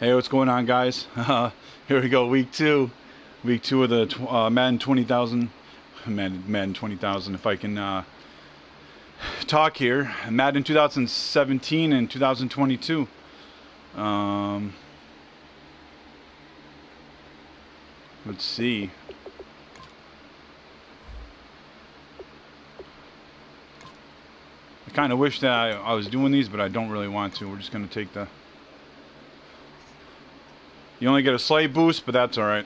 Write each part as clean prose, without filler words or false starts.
Hey, what's going on, guys? Here we go, week two of the Madden 20,000. Madden 20,000. If I can talk here, Madden 2017 and 2022. Let's see. I kind of wish that I was doing these, but I don't really want to. We're just going to take the... You only get a slight boost, but that's all right.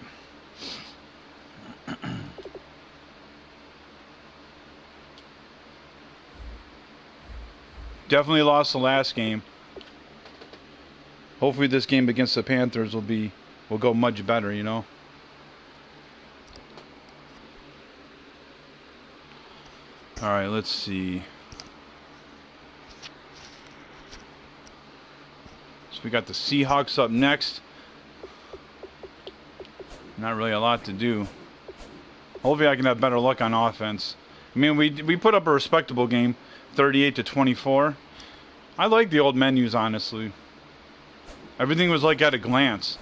Definitely lost the last game. Hopefully this game against the Panthers will go much better, you know. All right, let's see. So we got the Seahawks up next. Not really a lot to do. Hopefully I can have better luck on offense. I mean, we put up a respectable game, 38-24. I like the old menus, honestly. Everything was like at a glance.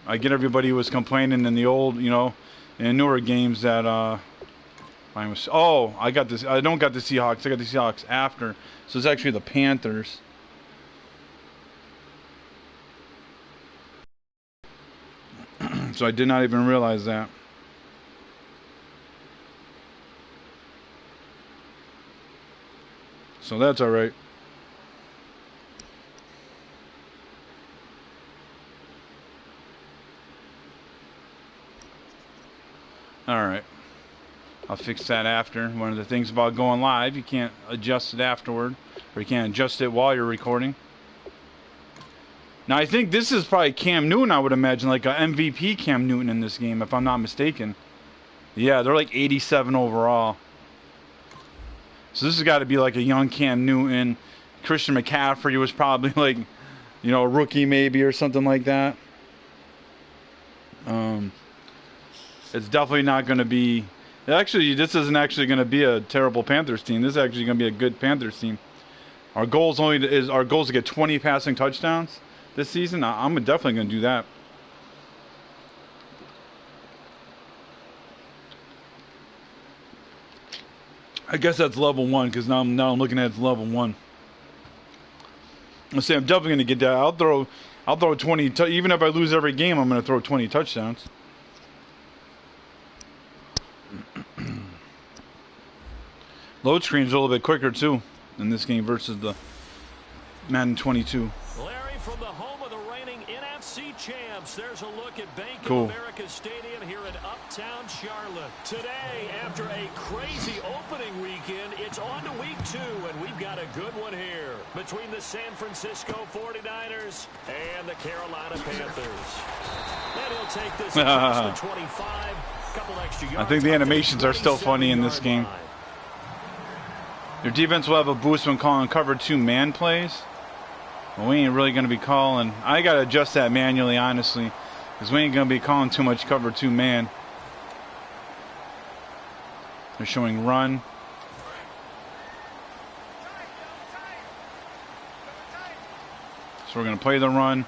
I get everybody was complaining in the old, you know, in newer games that I got this. I don't got the Seahawks. I got the Seahawks after. So it's actually the Panthers. So I did not even realize that. So that's all right. All right. I'll fix that after. One of the things about going live, you can't adjust it afterward, or you can't adjust it while you're recording. Now, I think this is probably Cam Newton, I would imagine, like an MVP Cam Newton in this game, if I'm not mistaken. Yeah, they're like 87 overall. So this has got to be like a young Cam Newton. Christian McCaffrey was probably like, you know, a rookie maybe or something like that. It's definitely not going to be... Actually, this isn't actually going to be a terrible Panthers team. This is actually going to be a good Panthers team. Our goal is to get 20 passing touchdowns this season. I'm definitely going to do that. I guess that's level 1 because now I'm looking at level 1. I'm saying I'm definitely going to get that. I'll throw 20. Even if I lose every game, I'm going to throw 20 touchdowns. Load screen's a little bit quicker too in this game versus the Madden 22. Larry, from the home of the reigning NFC champs, there's a look at Bank Cool. of America Stadium here in Uptown Charlotte. Today, after a crazy opening weekend, it's on to week 2, and we've got a good one here between the San Francisco 49ers and the Carolina Panthers. And he'll take this across the 25. Couple extra yards. I think the animations are still funny in this game. Your defense will have a boost when calling cover 2 man plays. Well, we ain't really going to be calling. I got to adjust that manually, honestly, because we ain't going to be calling too much cover 2 man. They're showing run. So we're going to play the run.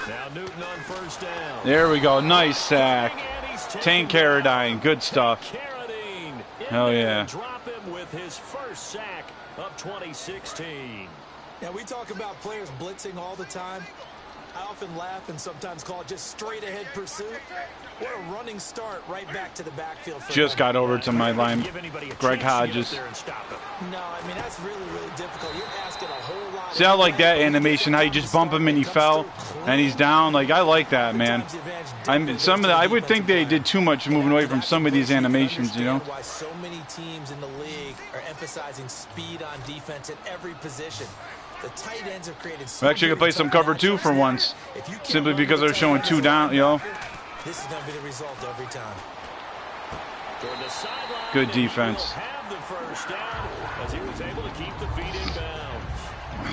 Now Newton on first down. There we go. Nice sack. Tank Carradine. Good stuff. Hell yeah. Drop him with his first sack of 2016. Yeah, we talk about players blitzing all the time. I often laugh and sometimes call it just straight ahead pursuit. What a running start right back to the backfield. Just got over to my line, Greg Hodges. No, I mean, that's really, really difficult. You're asking a whole lot. See, I like that animation, how you just bump him and he fell and he's down. Like, I like that, man. I would think they did too much moving away from some of these animations, you know. Why so many teams in the league are emphasizing speed on defense at every position. The tight ends have created. We're actually gonna play some cover 2 for once, simply because they're showing 2 down, you know. This is gonna be the result every time. Good defense.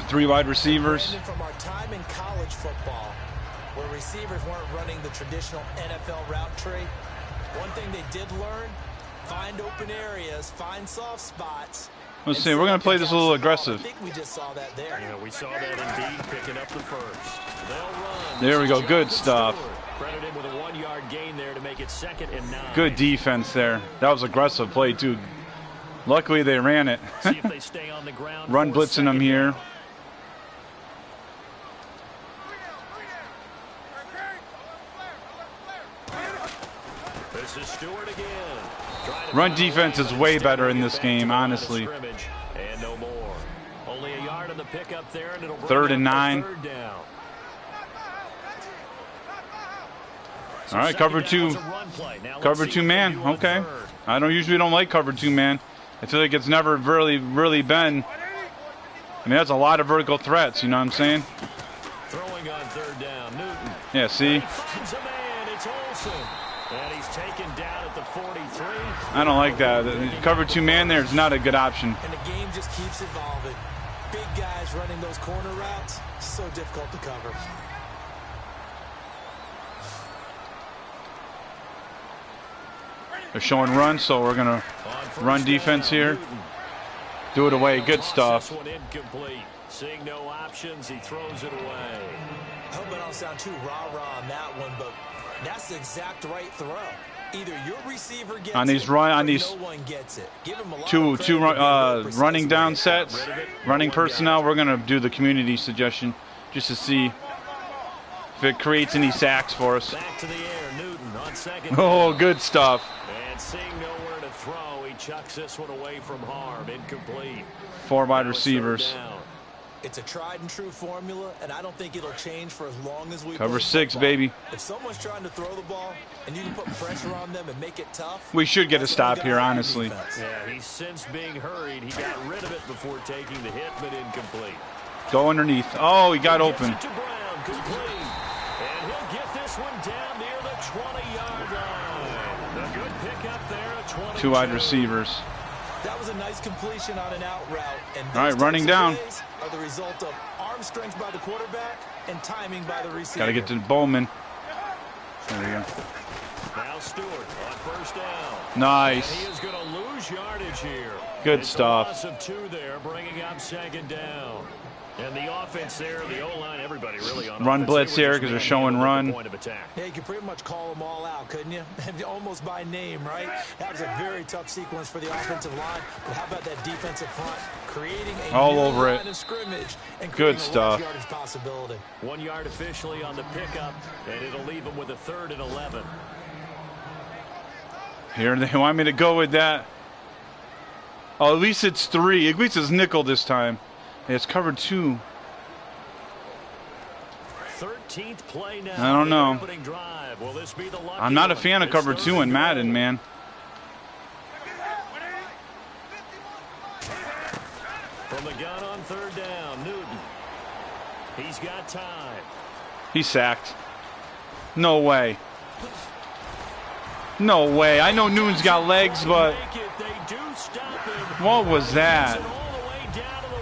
3 wide receivers. From our time in college football, where receivers weren't running the traditional NFL route tree, one thing they did learn Find open areas, find soft spots. Let's see. We're going to play this a little aggressive. I think we just saw that there. Yeah, we saw that indeed, picking up the first. They'll run. There we go. Good stuff. Credit him with a 1-yard gain there to make it 2nd and 9. Good defense there. That was aggressive play, too. Luckily, they ran it. See if they stay on the ground. Run blitzing them here. This is Stewart again. Run defense is way better in this game, honestly. And no more. Only a yard on the pickup there, and it'll bring 3rd and 9. third down. All right, cover 2. Cover 2 man. Okay. I usually don't like cover 2 man. I feel like it's never really been. I mean, that's a lot of vertical threats. You know what I'm saying? Throwing on 3rd down, Newton. Yeah. See. He finds a man. It's Olsen. And he's taken down at the 43. I don't like that. The cover 2 man there is not a good option. And the game just keeps evolving. Big guys running those corner routes, so difficult to cover. They're showing run, so we're going to run defense here. Do it away. Good stuff. This one incomplete. Seeing no options, he throws it away. I hope I don't sound too rah-rah on that one, but that's the exact right throw. Either your receiver gets on these it, run on or these no one gets it. Give him a lot two of credit for running down precisely. sets, running personnel. We're going to do the community suggestion just to see if it creates any sacks for us. Back to the air, Newton on 2nd. Oh, good stuff. And seeing nowhere to throw, he chucks this one away from harm. Incomplete. 4 wide Now it's receivers. 3rd down. It's a tried and true formula, and I don't think it'll change for as long as we Cover play 6, football. baby. If someone's trying to throw the ball and you can put pressure on them and make it tough, We should get a that's what we stop got here, on honestly. defense. Yeah, he's since being hurried. He got rid of it before taking the hit, but incomplete. Go underneath. Oh, he got open. Gets it to Brown, complete. And he'll get this one down near the 20-yard line. A good pickup there at 22. 2 wide receivers. That was a nice completion on an out route. And All right, those running types of down. plays are the result of arm strength by the quarterback and timing by the receiver. Got to get to Bowman. There we go. Now Stewart on 1st down. Nice. And he is going to lose yardage here. Good It's stuff. A loss of 2 there, bringing up 2nd down. And the offense there, the O-line, everybody really on Run offense. blitz They were here just 'cause they're showing manhandled at run. the point of attack. Yeah, you could pretty much call them all out, couldn't you? Almost by name, right? That was a very tough sequence for the offensive line. But how about that defensive front creating a All new over it. line of scrimmage and Good creating a stuff. large yardage possibility. 1 yard officially on the pickup, and it'll leave him with a 3rd and 11. Here they want me to go with that. Oh, at least it's 3. At least it's nickel this time. Yeah, it's covered 2. 13th play now. I don't know. Opening drive. Will this be the lucky I'm not a one? fan of It's cover 3rd 2 in and Madden, goal. man. From the gun on 3rd down, Newton. He's got time. He's sacked. No way. No way. I know Newton's got legs, but Make it. They do stop him. what was that? All the way down to the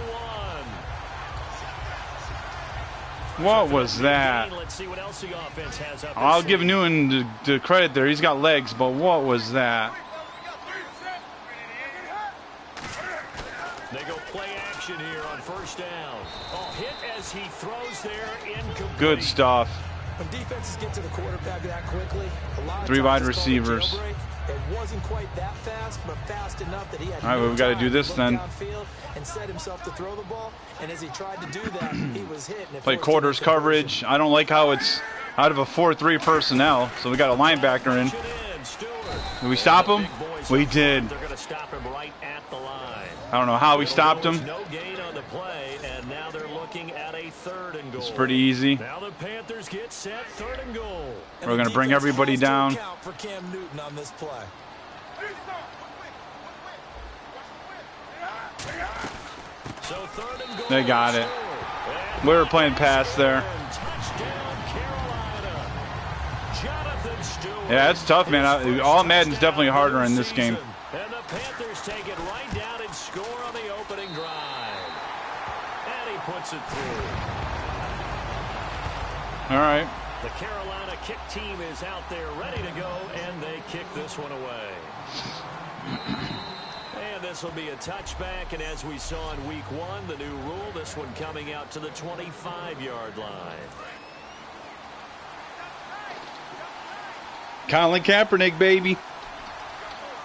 1. What was that? Let's see what else the offense has up. I'll give Newton the credit there. He's got legs, but what was that? They go play action here on 1st down. Oh, hit as he throws there, incomplete. Good stuff. When defenses get to the quarterback that quickly, a lot of 3 times wide it's called a receivers. jailbreak. It wasn't quite that fast, but fast enough that he had All right, no well, we gotta time do this look then. downfield and set himself to throw the ball. And as he tried to do that, he was hit. And it Play forced him quarters into conversion. coverage. I don't like how it's out of a 4-3 personnel, so we got a linebacker in. Did we stop him? We did. They're going to stop him right at the line. I don't know how we stopped him. No gain on the play, and now they're looking at a 3rd and goal. It's pretty easy. Now the Panthers get set, 3rd and goal. And We're the going to bring defense everybody has to down. account for Cam Newton on this play. So 3rd and goal. They got it. And We were playing pass there. touchdown, Carolina. Jonathan Stewart. Yeah, it's tough, man. All Madden's definitely harder in this game. And the Panthers take it right down and score on the opening drive. And he puts it through. All right. The Carolina kick team is out there ready to go, and they kick this one away. And this will be a touchback, and as we saw in week 1, the new rule, this one coming out to the 25-yard line. Colin Kaepernick, baby.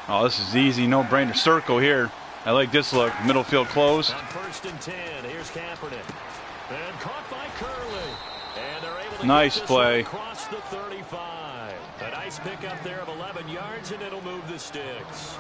Oh, this is easy. No-brainer. Circle here. I like this look. Middle field closed. On 1st and 10, here's Kaepernick. And caught by Curley. And they're able to nice get this play. Across the 35. A nice pickup there of 11 yards, and it'll move the sticks.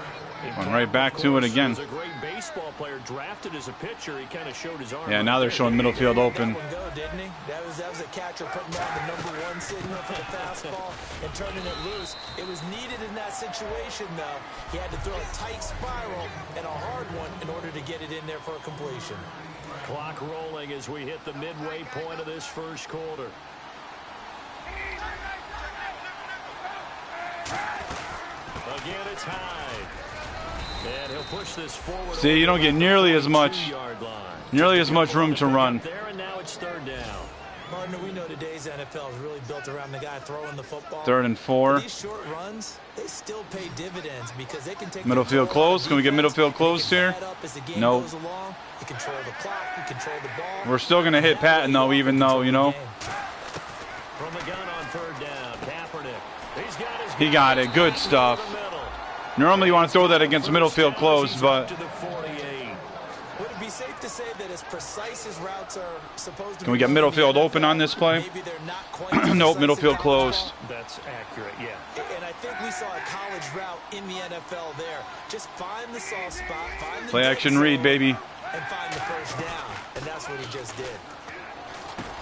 Going right back to it again. He was a great baseball player, drafted as a pitcher. He kind of showed his arm. Yeah, now they're showing middle field open. That one go, didn't he? That was a catcher putting down the #1 signal for the fastball and turning it loose. It was needed in that situation, though. He had to throw a tight spiral and a hard one in order to get it in there for a completion. Clock rolling as we hit the midway point of this first quarter. Again, it's Hyde. And he'll push this forward. See, you don't get nearly as much room to run. There, and now it's 3rd down. Partner, we know today's NFL is really built around the guy throwing the football. 3rd and 4. These short runs, they still pay dividends because they can take middle field closed. Can we get middle field closed here? No. Nope. You control the clock, you control the ball. We're still going to hit Patton, though, even though, you know. From the gun on 3rd down, Kaepernick. He got it. Good stuff. Normally you want to throw that against middle field closed, but would it be safe to say that as precise as routes are supposed to can we get middle field open on this play? Maybe they're not quite nope, middle field closed. That's accurate, yeah. And I think we saw a college route in the NFL there. Just find the soft spot, find the play action read, baby. And find the 1st down. And that's what he just did.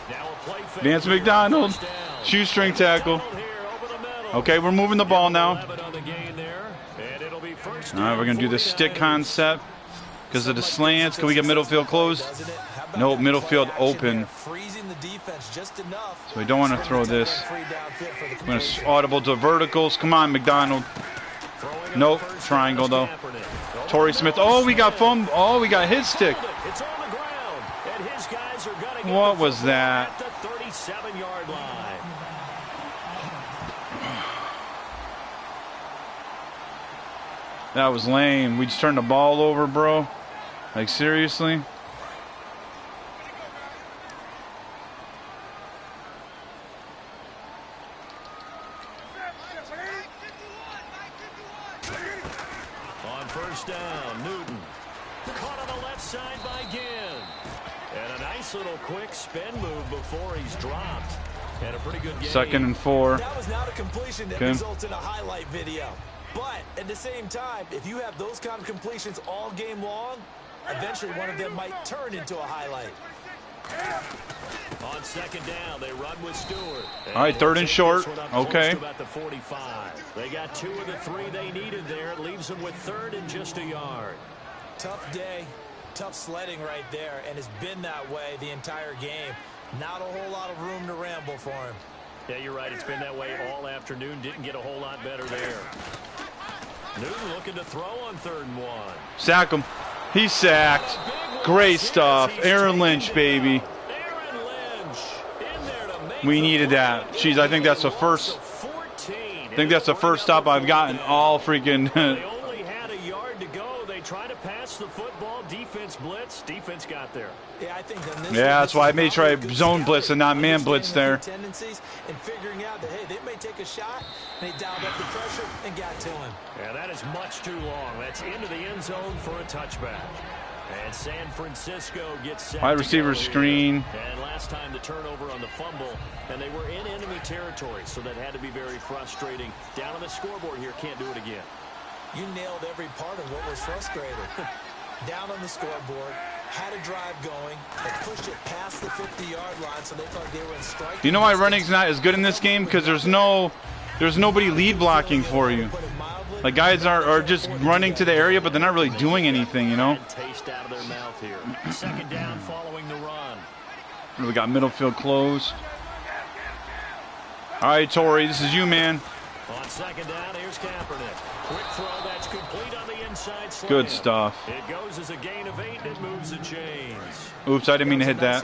Now a play fake. Vance McDonald, shoestring tackle. Okay, we're moving the ball now. All right, we're going to do the stick concept because of the slants. Can we get middle field closed? Nope, middle field open. So we don't want to throw this. We're going to audible to verticals. Come on, McDonald. Nope, triangle though. Torrey Smith. Oh, we got foam. Oh, we got his stick. What was that? That was lame. We just turned the ball over, bro. Like, seriously? On 1st down, Newton. Caught on the left side by Ginn. And a nice little quick spin move before he's dropped. And a pretty good game. 2nd and 4. That was not a completion that results in a highlight video. But at the same time, if you have those kind of completions all game long, eventually one of them might turn into a highlight. On 2nd down, they run with Stewart. All right, 3rd and short. Okay. About the 45. They got 2 of the 3 they needed there. It leaves them with 3rd and just a yard. Tough day, tough sledding right there, and it's been that way the entire game. Not a whole lot of room to ramble for him. Yeah, you're right. It's been that way all afternoon. Didn't get a whole lot better there. Newton looking to throw on 3rd and 1. Sack him. He's sacked. Great stuff. Aaron Lynch, baby. Aaron Lynch in there to make we needed that. Jeez, I think that's the first. I think that's the first stop I've gotten all freaking. They only had a yard to go. They tried to pass the football. Defense blitz. Defense got there. Yeah, I think that's why I may try zone blitz and not man blitz there. Tendencies and figuring out that, hey, they may take a shot, and they dialed up the pressure and got to him. Yeah, that is much too long. That's into the end zone for a touchback. And San Francisco gets set. Wide receiver screen. And last time the turnover on the fumble, and they were in enemy territory, so that had to be very frustrating. Down on the scoreboard here, can't do it again. You nailed every part of what was frustrating. Down on the scoreboard, had a drive going, they pushed it past the 50-yard line, so they thought they were in strike. You know why running's not as good in this game? Because there's nobody lead blocking for you. Like, guys are just running to the area, but they're not really doing anything, you know? Taste out of their mouth here. 2nd down following the run. We got middle field closed. All right, Torrey, this is you, man. On 2nd down, here's Kaepernick. Quick throw that's complete on the inside. inside slam. Good stuff. It goes as a gain of 8 and it moves the chains. Oops, I didn't mean to hit that.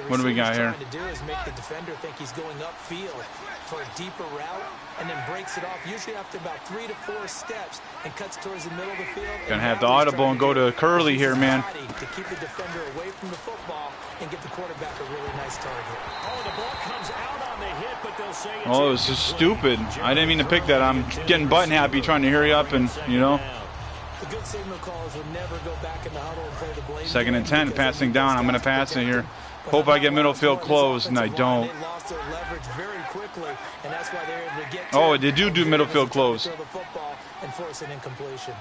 What do we got here? To do is make the defender think he's going upfield for a deeper route and then breaks it off usually after about 3 to 4 steps and cuts towards the middle of the field. Gonna have the audible and go to Curly here, man. To keep the defender away from the football and get the quarterback a really nice target. Oh, the ball comes out on the hit, but they'll say it's Oh, it was just stupid. I didn't mean to pick that. I'm getting button happy trying to hurry up and, you know. The good signal callers would never go back in the huddle and play the blame. 2nd and 10, passing down. I'm gonna pass it here. Hope I get middle field closed, and I don't. They lost their leverage very quickly, and that's why they're able to get. Oh, they do middle field close. Throw the football and force an incompletion.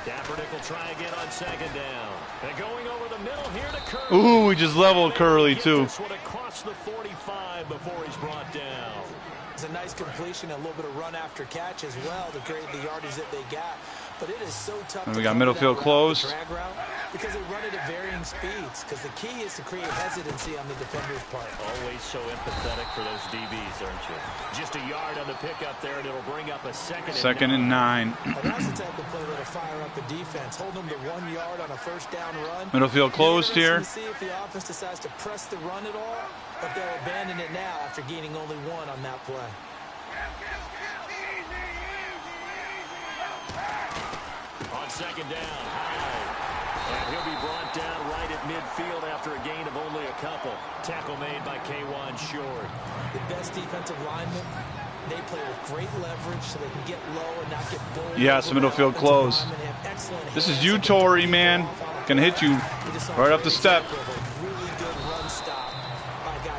Kaepernick will try again on 2nd down. And going over the middle here to Curly. Ooh, we just leveled Curly too. This would have crossed the 45 before he's brought down. It's a nice completion, a little bit of run after catch as well to create the yardage that they got. But it is so tough. And we got middle field closed. Drag route because they run it at varying speeds. Because the key is to create hesitancy on the defender's part. Always so empathetic for those DBs, aren't you? Just a yard on the pickup there, and it'll bring up a 2nd and 9. And that's the type of play that'll fire up the defense. Hold them to 1 yard on a 1st down run. Middle field closed here. To see if the offense decides to press the run at all, or if they'll abandon it now after gaining only 1 on that play. On 2nd down, and he'll be brought down right at midfield after a gain of only a couple. Tackle made by K1 Short. The best defensive linemen, they play with great leverage so they can get low and not get bowled. Yes, middle field close. This is you, Torrey, man. Gonna hit you right up the step.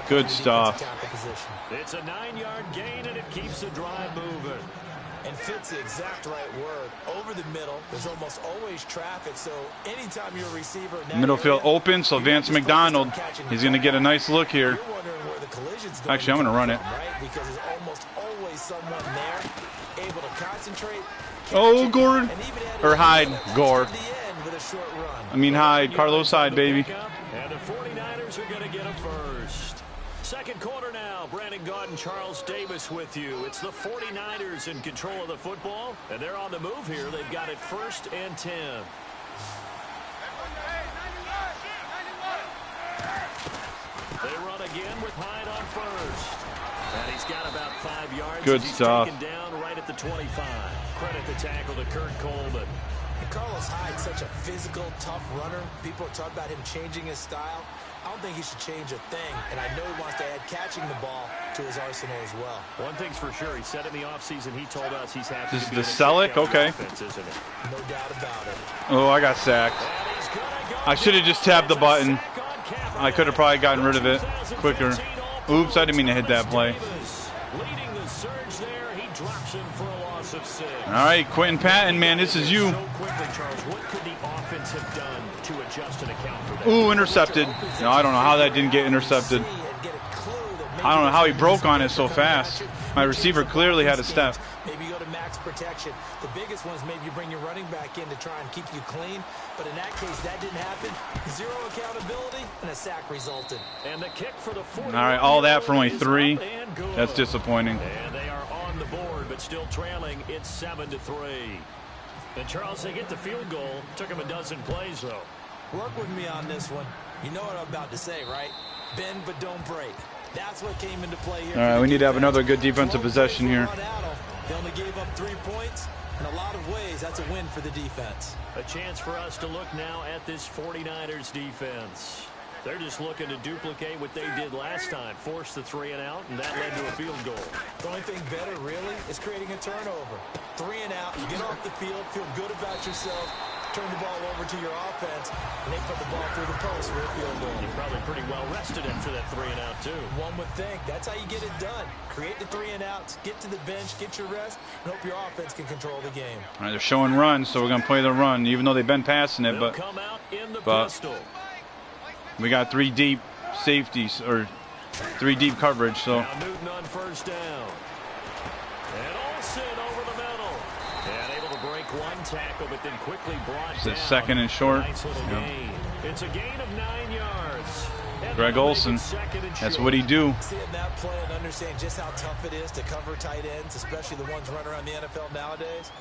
Good stuff. It's a 9-yard gain, and it keeps the drive moving. And fits the exact right word. Over the middle, there's almost always traffic, so anytime you're a receiver... Middle field open, so Vance McDonald, he's going to get a nice look here. Actually, I'm going to run it. Because there's almost always someone there able to concentrate. Oh, Gord. Or Hyde. Gore. I mean Hyde. Carlos Hyde, baby. And the 49ers are going to get a first. 2nd quarter now. Brandon Gaudin, Charles Davis with you. It's the 49ers in control of the football, and they're on the move here. They've got it 1st and 10. They run again with Hyde on 1st. And he's got about 5 yards. Good he's stuff. Taken down right at the 25. Credit the tackle to Kurt Coleman. And Carlos Hyde's such a physical, tough runner. People are talking about him changing his style. I don't think he should change a thing, and I know he wants to add catching the ball to his arsenal as well. One thing's for sure, he said in the offseason, he told us he's happy This to is be the in a Selleck? Okay. offense, isn't it? No doubt about it. Oh, I got sacked. I should have just tapped the button. I could have probably gotten rid of it quicker. Oops, I didn't mean to hit that play. Leading the surge there, he drops him for a loss of 6. All right, Quentin Patton, man, this is you. So quickly, Charles, what could the offense have done to adjust and account for that? Ooh, intercepted. No, I don't know how that didn't get intercepted. I don't know how he broke on it so fast. My receiver clearly had a step. Maybe you go to max protection. The biggest one is maybe you bring your running back in to try and keep you clean. But in that case, that didn't happen. 0 accountability, and a sack resulted. And the kick for the 40. All right, all that for only 3. That's disappointing. And they are on the board, but still trailing. It's 7-3. And Charles, they get the field goal. Took him a dozen plays, though. Work with me on this one. You know what I'm about to say, right? Bend but don't break. That's what came into play here. All right, we need to have another good defensive possession here. They only gave up 3 points. In a lot of ways, that's a win for the defense. A chance for us to look now at this 49ers defense. They're just looking to duplicate what they did last time, force the 3 and out, and that led to a field goal. The only thing better, really, is creating a turnover. 3 and out, you get off the field, feel good about yourself, turn the ball over to your offense, and they put the ball through the post for a field goal. You're probably pretty well rested after that 3 and out, too. One would think. That's how you get it done. Create the 3 and outs, get to the bench, get your rest, and hope your offense can control the game. All right, they're showing runs, so we're going to play the run, even though they've been passing it. They'll come out in the but pistol. we got 3 deep safeties, or 3 deep coverage, so. Now Newton on 1st down. And Olsen over the middle. And able to break 1 tackle, but then quickly brought It's down. a 2nd and short. Nice little gain. It's a gain of 9 yards. And Greg Olsen, that's what he do. Seeing that play and understand just how tough it is to cover tight ends, especially the ones running around the NFL nowadays.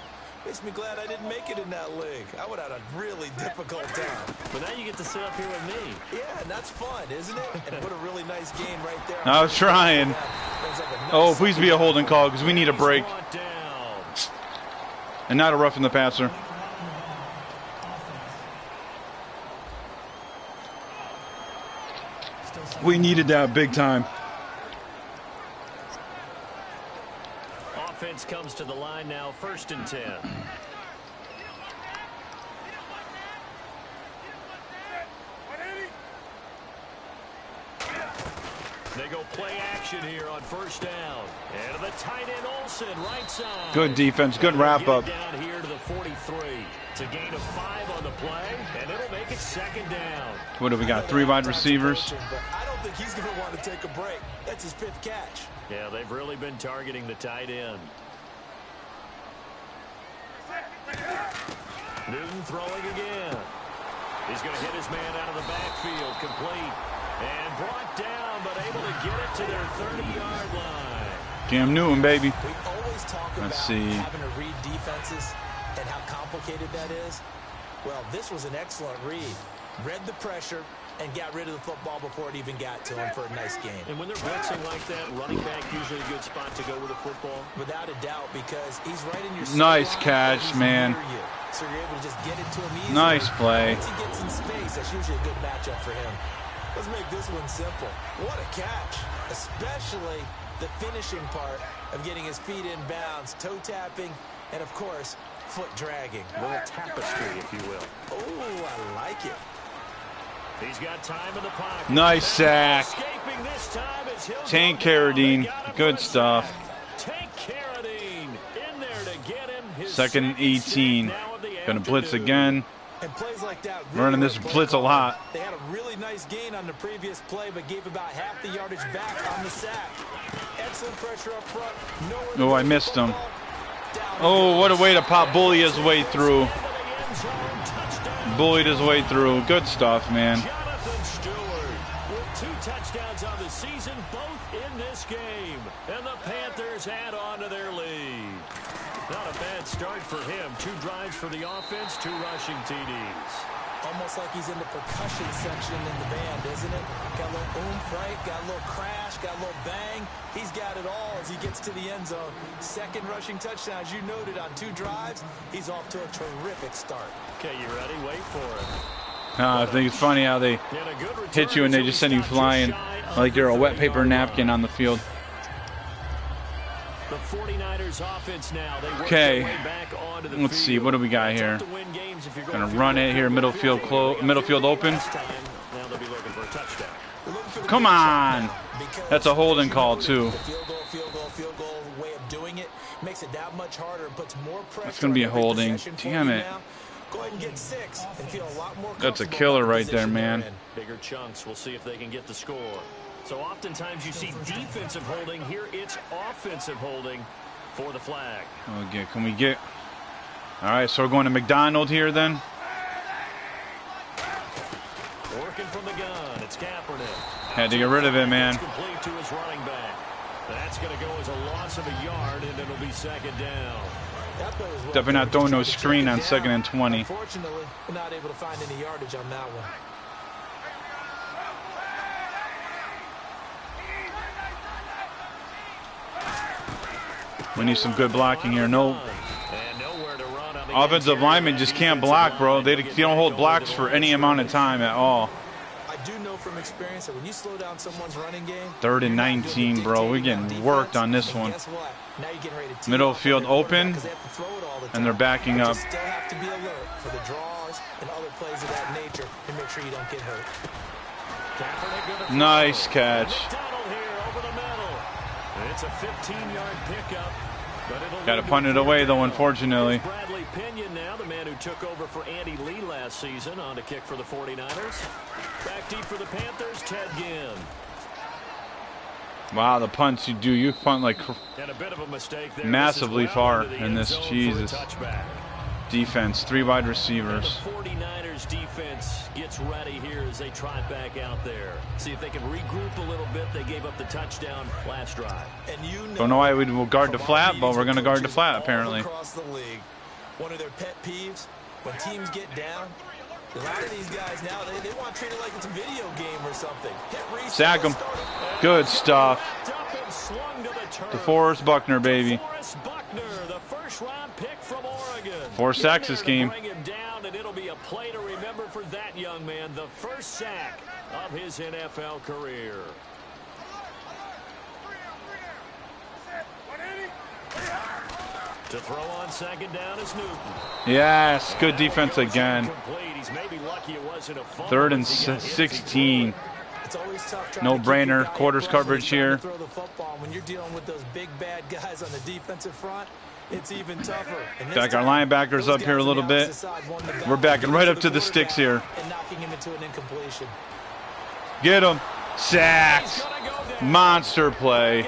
Makes me glad I didn't make it in that league. I would have had a really difficult time. But now you get to sit up here with me. Yeah, and that's fun, isn't it? And what a really nice game right there. I was trying. Oh, please be a holding call because we need a break. And not a roughing the passer. We needed that big time. Offense comes to the line now, 1st and 10. They go play action here on 1st down. And the tight end Olsen, right side. Good defense, good wrap up. Down here to the 43. It's a gain of 5 on the play, and it'll make it 2nd down. What do we got? 3 wide receivers. I don't think he's going to want to take a break. That's his 5th catch. Yeah, they've really been targeting the tight end. Newton throwing again. He's going to hit his man out of the backfield, complete. And brought down, but able to get it to their 30-yard line. Cam Newton, baby. We always talk about having to read defenses and how complicated that is. Well, this was an excellent read. Read the pressure and got rid of the football before it even got to him for a nice game. And when they're blitzing like that, running back usually a good spot to go with a football. Without a doubt, because he's right in your nice catch, man. So you're able to just get it to him easily. Nice play. Once he gets in space, that's usually a good matchup for him. Let's make this one simple. What a catch, especially the finishing part of getting his feet in bounds, toe tapping, and of course, foot dragging. A little tapestry, if you will. Oh, I like it. He's got time in the pocket. Nice sack. Tank Carradine. Good stuff. Tank Carradine in there to get him. 2nd and 18. Gonna blitz again. And plays like that really running this blitz a lot. They had a really nice gain on the previous play, but gave about half the yardage back on the sack. Excellent pressure up front. Oh, I missed him. Oh, what a way to pop bully his way through. Bullied his way through. Good stuff, man. Jonathan Stewart with 2 touchdowns on the season, both in this game. And the Panthers add on to their lead. Not a bad start for him. 2 drives for the offense, 2 rushing TDs. Almost like he's in the percussion section in the band, isn't it? Got a little oomph, right? Got a little crash, got a little bang. He's got it all as he gets to the end zone. 2nd rushing touchdown, as you noted, on 2 drives. He's off to a terrific start. Okay, you ready? Wait for it. I think it's funny how they hit you and they just send you flying like you're a wet paper napkin on the field. The 49ers offense now. Okay, let's see. What do we got here? Gonna run it here. Middle field open. Come on. That's a holding call too. Field goal way of doing it makes it that much harder and puts more pressure. It's gonna be a holding. Damn it. Go ahead and get 6 and feel a lot more. That's a killer right there, man. Bigger chunks. We'll see if they can get the score. So oftentimes you see defensive holding. Here it's offensive holding for the flag. Okay, can we get... All right, so we're going to McDonald here then. Working from the gun. It's Kaepernick. Had to get rid of it, man. Complete to his running back. That's going to go as a loss of a yard, and it'll be 2nd down. Definitely not throwing no screen on 2nd and 20. Unfortunately, we're not able to find any yardage on that one. We need some good blocking here. No. Offensive linemen just can't block, bro. They don't hold blocks for any amount of time at all. I do know from experience that when you slow down someone's running game, 3rd and 19, bro. We're getting worked on this one. Middle field open, and they're backing up. Still have to be alert for the draws and other plays of that nature to make sure you don't get hurt. Nice catch. It's a 15-yard pickup. Got to punt it away, though, unfortunately. Bradley Pinion now, the man who took over for Andy Lee last season, on to kick for the 49ers. Back deep for the Panthers, Ted Ginn. Wow, the punts you do. You punt like and a bit of a mistake there. Massively far in this. Jesus. Defense, 3 wide receivers. And the 49ers defense gets ready here as they trot back out there. See if they can regroup a little bit. They gave up the touchdown last drive. And you know, don't know why we will guard the flat, but we're going to guard the flat apparently. Across the league, One of their pet peeves, when teams get down, a lot of these guys now, they want to treat it like it's a video game or something. Hit reset, Sack him. Good stuff. DeForest Buckner, baby. DeForest Buckner, the first-round pick from Oregon. 4 sacks this game. Bring him down, and it'll be a play to remember for that young man. The first sack of his NFL career. To throw on second down is Newton. Yes, good defense again. He's maybe lucky it wasn't a fumble. 3rd and 16. No brainer. Quarters coverage here. Throw the football. When you're dealing with those big bad guys on the defensive front, it's even tougher. Back our linebackers up here a little bit. We're backing right up to the sticks here. And knocking him into an incompletion. Get him. Sacked. Monster play.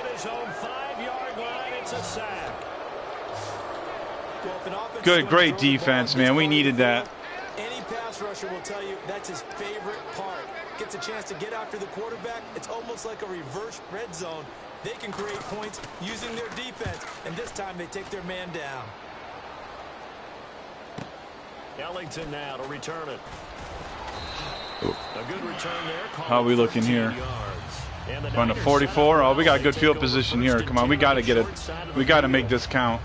Good, great defense, man. We needed that. Any pass rusher will tell you that's his favorite part. Gets a chance to get after the quarterback. It's almost like a reverse red zone. They can create points using their defense, and this time they take their man down. Ellington now to return it. A good return there. How are we looking here? Run to 44. Oh, we got good field position here. Come on, we got to get it. We got to make this count.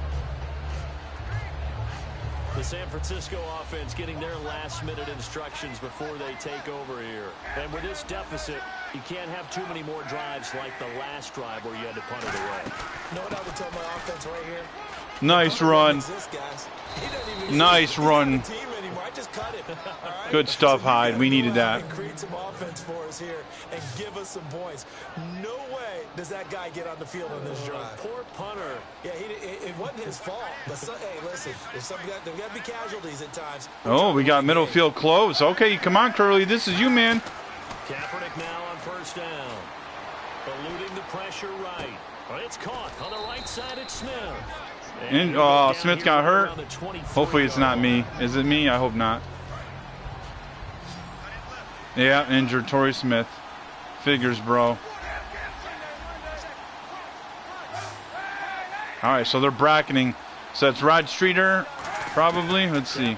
The San Francisco offense getting their last-minute instructions before they take over here. And with this deficit, you can't have too many more drives like the last drive where you had to punt it away. You know what I would tell my offense right here? Nice run. Nice run. Good stuff, Hyde. We needed that. Create some offense for us here and give us some points. No way does that guy get on the field on this drive. Poor punter. Yeah, it wasn't his fault. But hey, listen, there's got to be casualties at times. Oh, we got middle field close. Okay, come on, Curly. This is you, man. Kaepernick now on first down. Eluding the pressure right. But it's caught on the right side. It's Smith. And, Smith got hurt. Hopefully it's not me. Is it me? I hope not. Yeah, injured Torrey Smith. Figures, bro. All right, so they're bracketing. So that's Rod Streeter, probably. Let's see.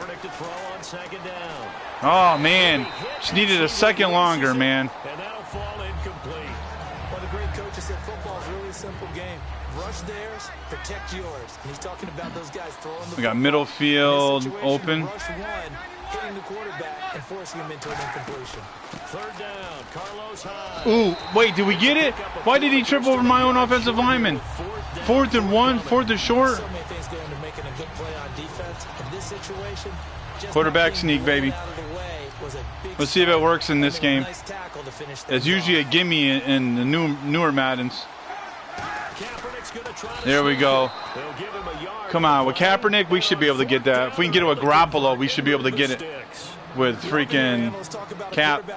Oh, man. Just needed a second longer, man. And that'll fall incomplete. One of the great coaches said football is a really simple game. Rush theirs, protect yours. And he's talking about those guys throwing the We got middle field open. Rush one, hitting the quarterback and forcing him into an incompletion. Third down, Carlos Hyde. Ooh, wait, did we get it? Why did he trip over my own offensive lineman? 4th and 1, 4th and short. So many things going to making a good play on defense. In this situation, quarterback sneak, baby. Let's see if it works in this game. It's usually a gimme in the newer Maddens. There we go. Come on, with Kaepernick, we should be able to get that. If we can get to a Garoppolo, we should be able to get it with freaking Cap.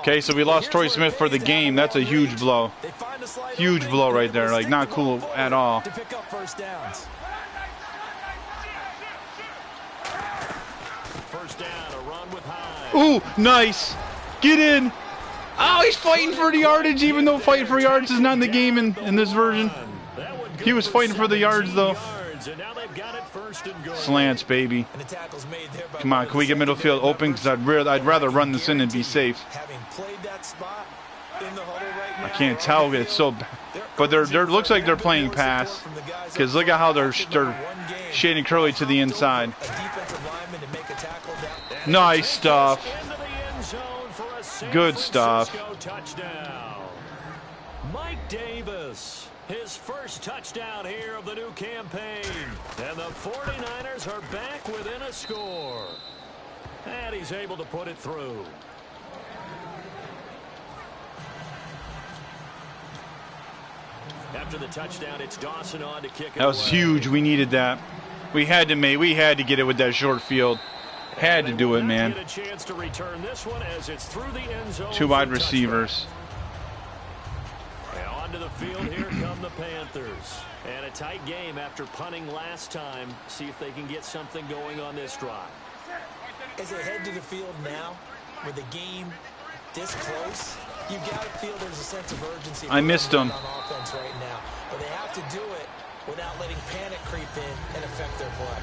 Okay, so we lost Torrey Smith for the game. That's a huge blow. Huge blow right there. Like, not cool at all. Ooh, nice. Get in. Oh, he's fighting for the yardage, even though fighting for yards is not in the game in this version. He was fighting for the yards, though. Slants, baby. Come on, can we get middle field open? Because I'd rather run this in and be safe. I can't tell. It's so bad. But they're looks like they're playing pass. Because look at how they're shading Curly to the inside. Nice stuff. Good stuff. Mike Davis, his first touchdown here of the new campaign. And the 49ers are back within a score. And he's able to put it through. After the touchdown, it's Dawson on to kick it. That was huge. We needed that. We had to get it with that short field. Had to do it, man. Two wide receivers. And onto the field here come the Panthers. And a tight game after punting last time. See if they can get something going on this drive. As they head to the field now, with the game this close, you got to feel there's a sense of urgency. I missed them. On offense right now, but they have to do it without letting panic creep in and affect their play.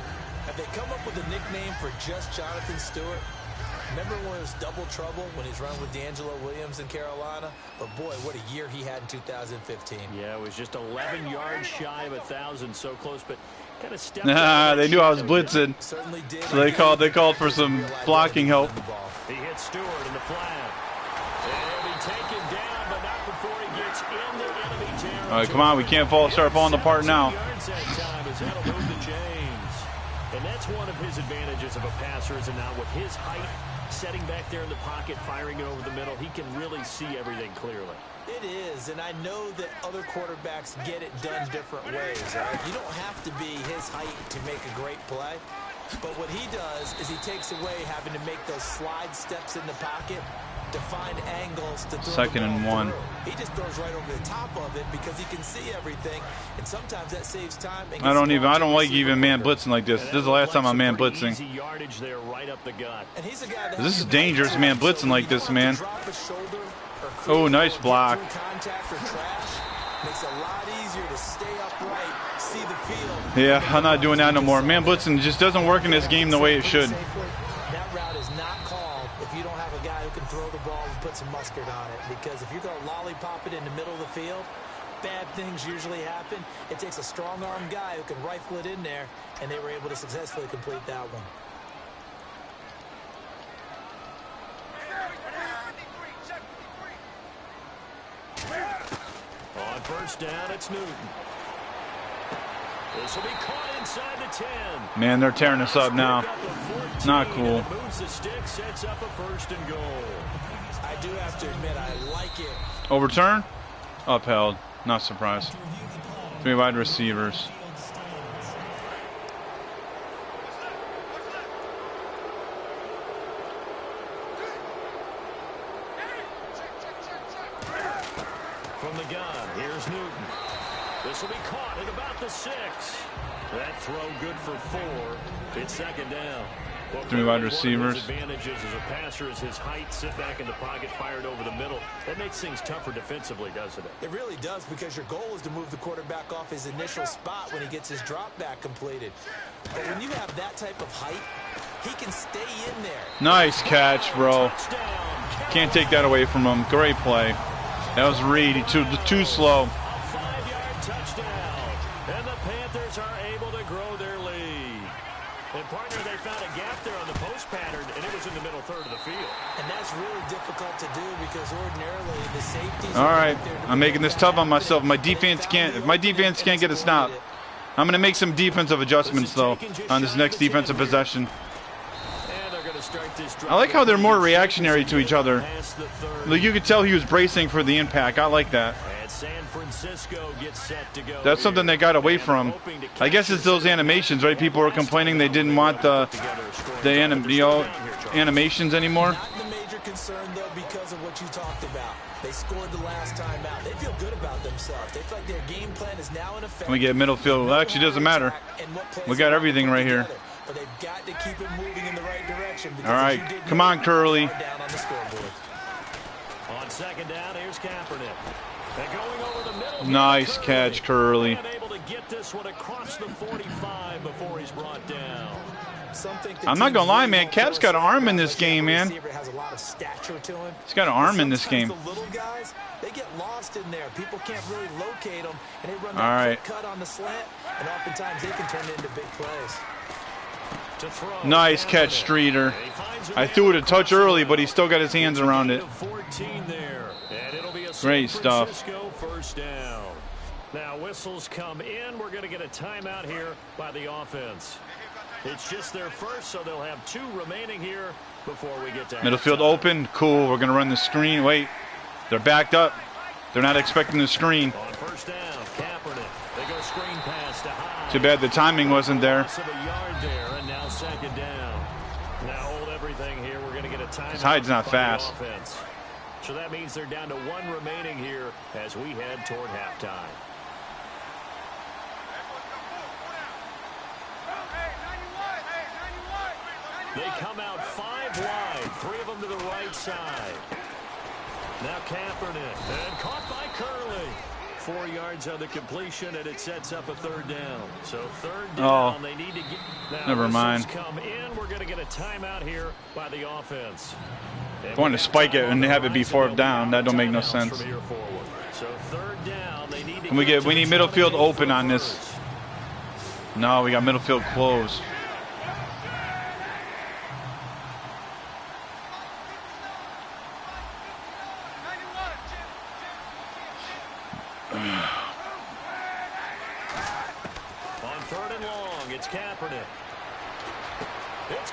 Have they come up with a nickname for just Jonathan Stewart? Remember when it was double trouble when he's running with D'Angelo Williams in Carolina? But boy, what a year he had in 2015. Yeah, it was just 11 yards shy of 1,000, so close, but kind of stepped They knew I was blitzing, Certainly did. so they called for some blocking help. He hits Stewart in the flat. And he'll be taken down, but not before he gets in the enemy territory. All right, come on, we can't start falling apart now. And that's one of his advantages of a passer, is now with his height, setting back there in the pocket, firing it over the middle, he can really see everything clearly. It is, and I know that other quarterbacks get it done different ways. Right? You don't have to be his height to make a great play. But what he does is he takes away having to make those slide steps in the pocket to find angles to throw. Second and 1. He just throws right over the top of it because he can see everything, and sometimes that saves time. I don't like even man blitzing like this. This is the last time I'm man blitzing. This is dangerous, man blitzing like this, man. Oh, nice block. Yeah, I'm not doing that no more. Man blitzing just doesn't work in this game the way it should. That route is not called if you don't have a guy who can throw the ball and put some mustard on it. Because if you're going to lollipop it in the middle of the field, bad things usually happen. It takes a strong-armed guy who can rifle it in there, and they were able to successfully complete that one. On first down, it's Newton. This will be caught inside the 10. Man, they're tearing us up now. Not cool. Moves the stick, sets up a first and goal. I do have to admit, I like it. Overturn? Upheld. Not surprised. 3 wide receivers. From the gun, here's Newton. This will be caught at about the 6. That throw good for 4. It's second down. Well, 3 wide receivers. Advantages as a passer is his height, sit back in the pocket, fired over the middle. That makes things tougher defensively, doesn't it? It really does, because your goal is to move the quarterback off his initial spot when he gets his drop back completed. But when you have that type of height, he can stay in there. Nice catch, bro. Can't take that away from him. Great play. That was Reed. He too slow. A 5-yard touchdown. And the Panthers are able to grow their lead. And partner, they found a gap there on the post pattern, and it was in the middle third of the field. And that's really difficult to do because ordinarily the safeties. All right, I'm making this tough on myself. If my defense can't get a stop, I'm going to make some defensive adjustments though on this next defensive possession. I like how they're more reactionary to each other. Like, you could tell he was bracing for the impact. I like that. That's something they got away from. I guess it's those animations, right? People were complaining they didn't want the animations anymore. Not the major concern though, because of what you talked about. They scored the last time out. They feel good about themselves. They feel like their game plan is now in effect. We get middle field. Well, actually, doesn't matter. We got everything right here. But they've got to keep it moving in the right direction. All right, come on, Curly. On second down, here's Kaepernick. And going over the middle. Nice catch, Curly. Able to get this one across the 45 before he's brought down. I'm not gonna lie, man. Cap's got an arm in this game, man. He's got an arm in this game. The little guys, they get lost in there. People can't really locate them, and they run that quick cut on the slant, and oftentimes they can turn it into big plays. Nice catch, Streeter. I threw it a touch early, but he still got his hands around it. Great stuff. First down. Now whistles come in. We're going to get a timeout here by the offense. It's just their first, so they'll have 2 remaining here before we get to middle field open. Cool. We're going to run the screen. Wait, they're backed up. They're not expecting the screen. On first down, Kaepernick. They go screen pass to Hyde. Too bad the timing wasn't there. Second down. Now hold everything here. We're going to get a time. Hyde's not fast. So that means they're down to 1 remaining here as we head toward halftime. They come out 5 wide, 3 of them to the right side. Now Kaepernick, and caught by Curly. 4 yards on the completion, and it sets up a third down. So third down, they need to get. Now, never mind. Come in. We're going to get a timeout here by the offense. If I want to spike it and have it be fourth down, that don't make no sense. So third down, they need to we need middle field open on this. No, we got middle field closed. On third and long, it's Kaepernick.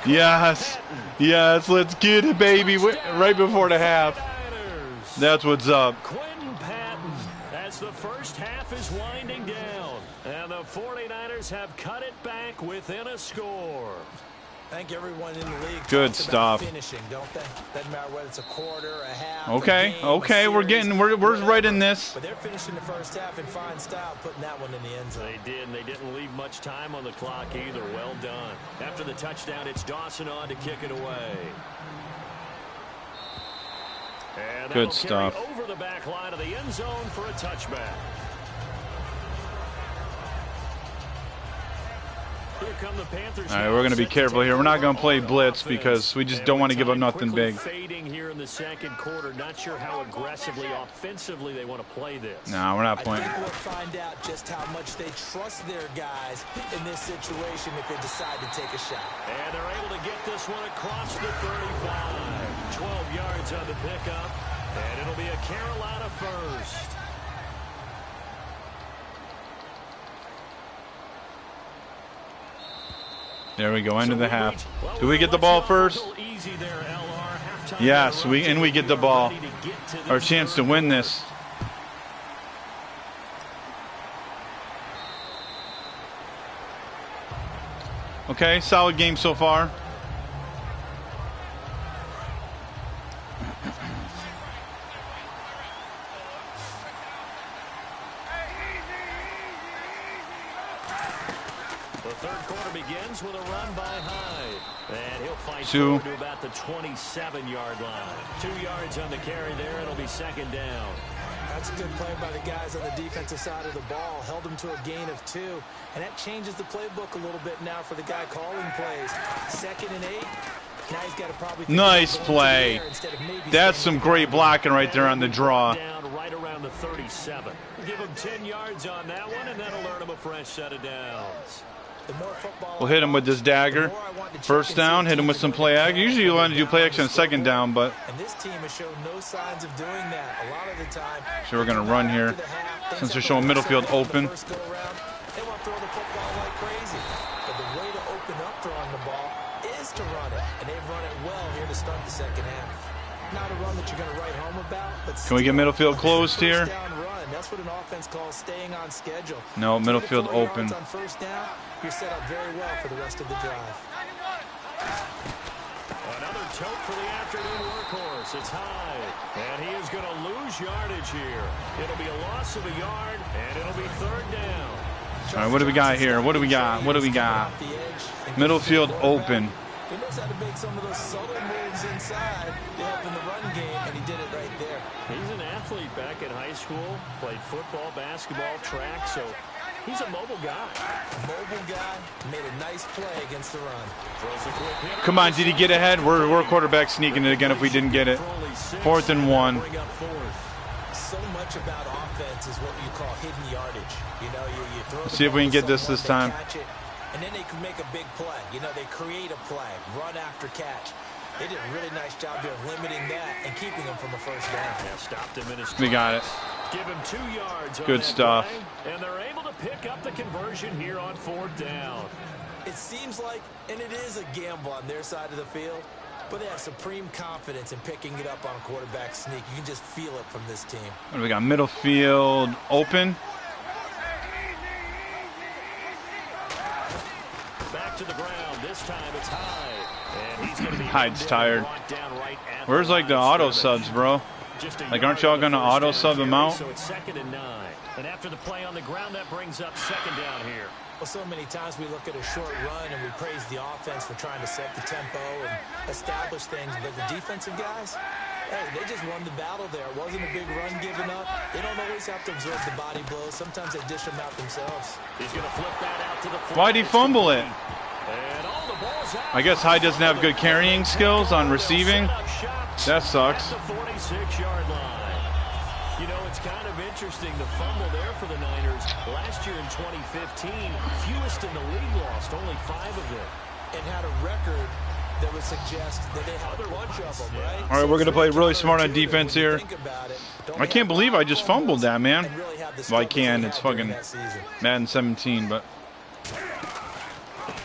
Yes, yes, let's get it, baby. Right before the half. That's what's up. Quentin Patton, as the first half is winding down, and the 49ers have cut it back within a score. I think everyone in the league good talks stuff. About finishing, don't they? Doesn't matter whether it's a quarter, a half. Okay, a game, okay, we're right in this. But they're finishing the first half in fine style, putting that one in the end zone. They did, and they didn't leave much time on the clock either. Well done. After the touchdown, it's Dawson on to kick it away. And good stuff. Over the back line of the end zone for a touchback. Here come the Panthers. All right, we're going to be careful here. We're not going to play blitz because we just don't want to give up nothing big. Fading here in the second quarter. Not sure how aggressively, offensively they want to play this. No, we're not playing. I think we'll find out just how much they trust their guys in this situation if they decide to take a shot. And they're able to get this one across the 35. 12 yards on the pickup, and it'll be a Carolina first. There we go, end of the half. Do we get the ball first? Yes, we get the ball. Our chance to win this. Okay, solid game so far. Begins with a run by Hyde. And he'll fight to about the 27-yard line. 2 yards on the carry there. It'll be second down. That's a good play by the guys on the defensive side of the ball. Held them to a gain of 2. And that changes the playbook a little bit now for the guy calling plays. 2nd and 8. Now he's got to probably nice play. That's some great blocking right there on the draw. Down right around the 37. Give him 10 yards on that one, and that'll earn him a fresh set of downs. We'll hit him with this dagger. First down, hit him with some play action. Usually you want to do play action on second down, but this team has shown no signs of doing that a lot of the time. So we're going to run here since they're showing middle field open. They want to throw the football like crazy. But the way to open up throwing the ball is to run it. And they've run it well here to start the second half. Not a run that you're going to write home about, but can we get middle field closed here? That's what an offense calls staying on schedule. No, middle field open. On first down, you're set up very well for the rest of the drive. Another tote for the afternoon workhorse. It's Hyde, and he is going to lose yardage here. It'll be a loss of a yard, and it'll be third down. All right, what do we got here? What do we got? What do we got? Middle field open. He knows how to make some of those subtle moves inside to help in the run game, and he did it right there. He's an athlete back in high school, played football, basketball, track, so he's a mobile guy. Mobile guy, made a nice play against the run. Come on, did he get ahead? We're quarterback sneaking it again if we didn't get it. 4th and 1. So much about offense is what you call hidden yardage. You know, you throw Let's see if we can get this time. And then they can make a big play. You know, they create a play, run after catch. They did a really nice job here of limiting that and keeping them from a first down. Yeah, stopped him in his we got it. Give him 2 yards. Good stuff. Play, and they're able to pick up the conversion here on 4th down. It seems like, and it is a gamble on their side of the field, but they have supreme confidence in picking it up on a quarterback sneak. You can just feel it from this team. What do we got? Middle field open. Back to the ground. This time it's Hyde. And he's going to be Hyde's tired. Right Where's like the auto subs, bro? Like, aren't y'all going to auto sub him out? So it's 2nd and 9. And after the play on the ground, that brings up 2nd down here. Well, so many times we look at a short run and we praise the offense for trying to set the tempo and establish things, but the defensive guys, Hey, they just won the battle there. It wasn't a big run given up. They don't always have to absorb the body blows. Sometimes they dish them out themselves. He's going to flip that out to the flat. Why'd he fumble it? And all the balls out. I guess Hyde doesn't have good carrying skills on receiving. That sucks. At the 46-yard line. You know, it's kind of interesting, the fumble there for the Niners. Last year in 2015, fewest in the league lost, only 5 of them. And had a record that would suggest that they had a bunch of them, right? All right, we're going to play really smart on defense here. I can't believe I just fumbled that, man. Well, I can. It's fucking Madden 17, but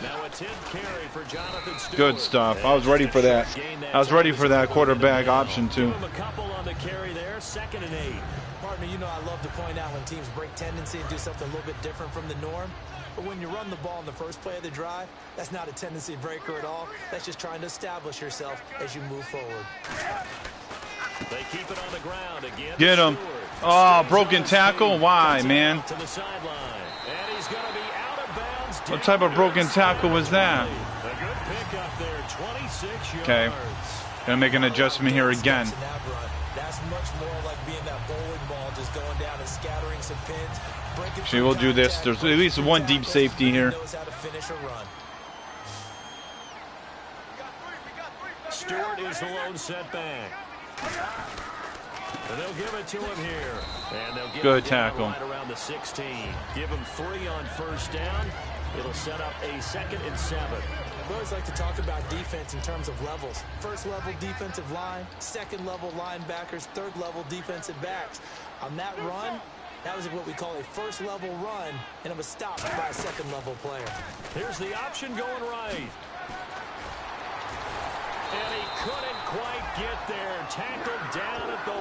Now a 10th carry for Jonathan Stewart. good stuff. I was ready for that. I was ready for that quarterback option, too. Give him a couple on the carry there, 2nd and 8. Partner, you know I love to point out when teams break tendency and do something a little bit different from the norm. But when you run the ball in the first play of the drive, that's not a tendency breaker at all. That's just trying to establish yourself as you move forward. They keep it on the ground again. Get him. Oh, broken tackle? Why, man? To the sideline. And he's going to be out of bounds. What type of broken tackle was that? A good pickup there, 26 yards. Okay. Gonna make an adjustment here again. That's much more like being that bowling ball, just going down and scattering some pins. Actually, we'll do this. There's at least one deep safety here. Stewart is the lone setback. And they'll give it to him here. And they'll get good him tackle. Right around the 16. Give him 3 on first down. It'll set up a 2nd and 7. I always like to talk about defense in terms of levels. First level defensive line, second level linebackers, third level defensive backs. On that run, that was what we call a first level run, and it was stopped by a second level player. Here's the option going right. And he couldn't quite get there. Tackled down at the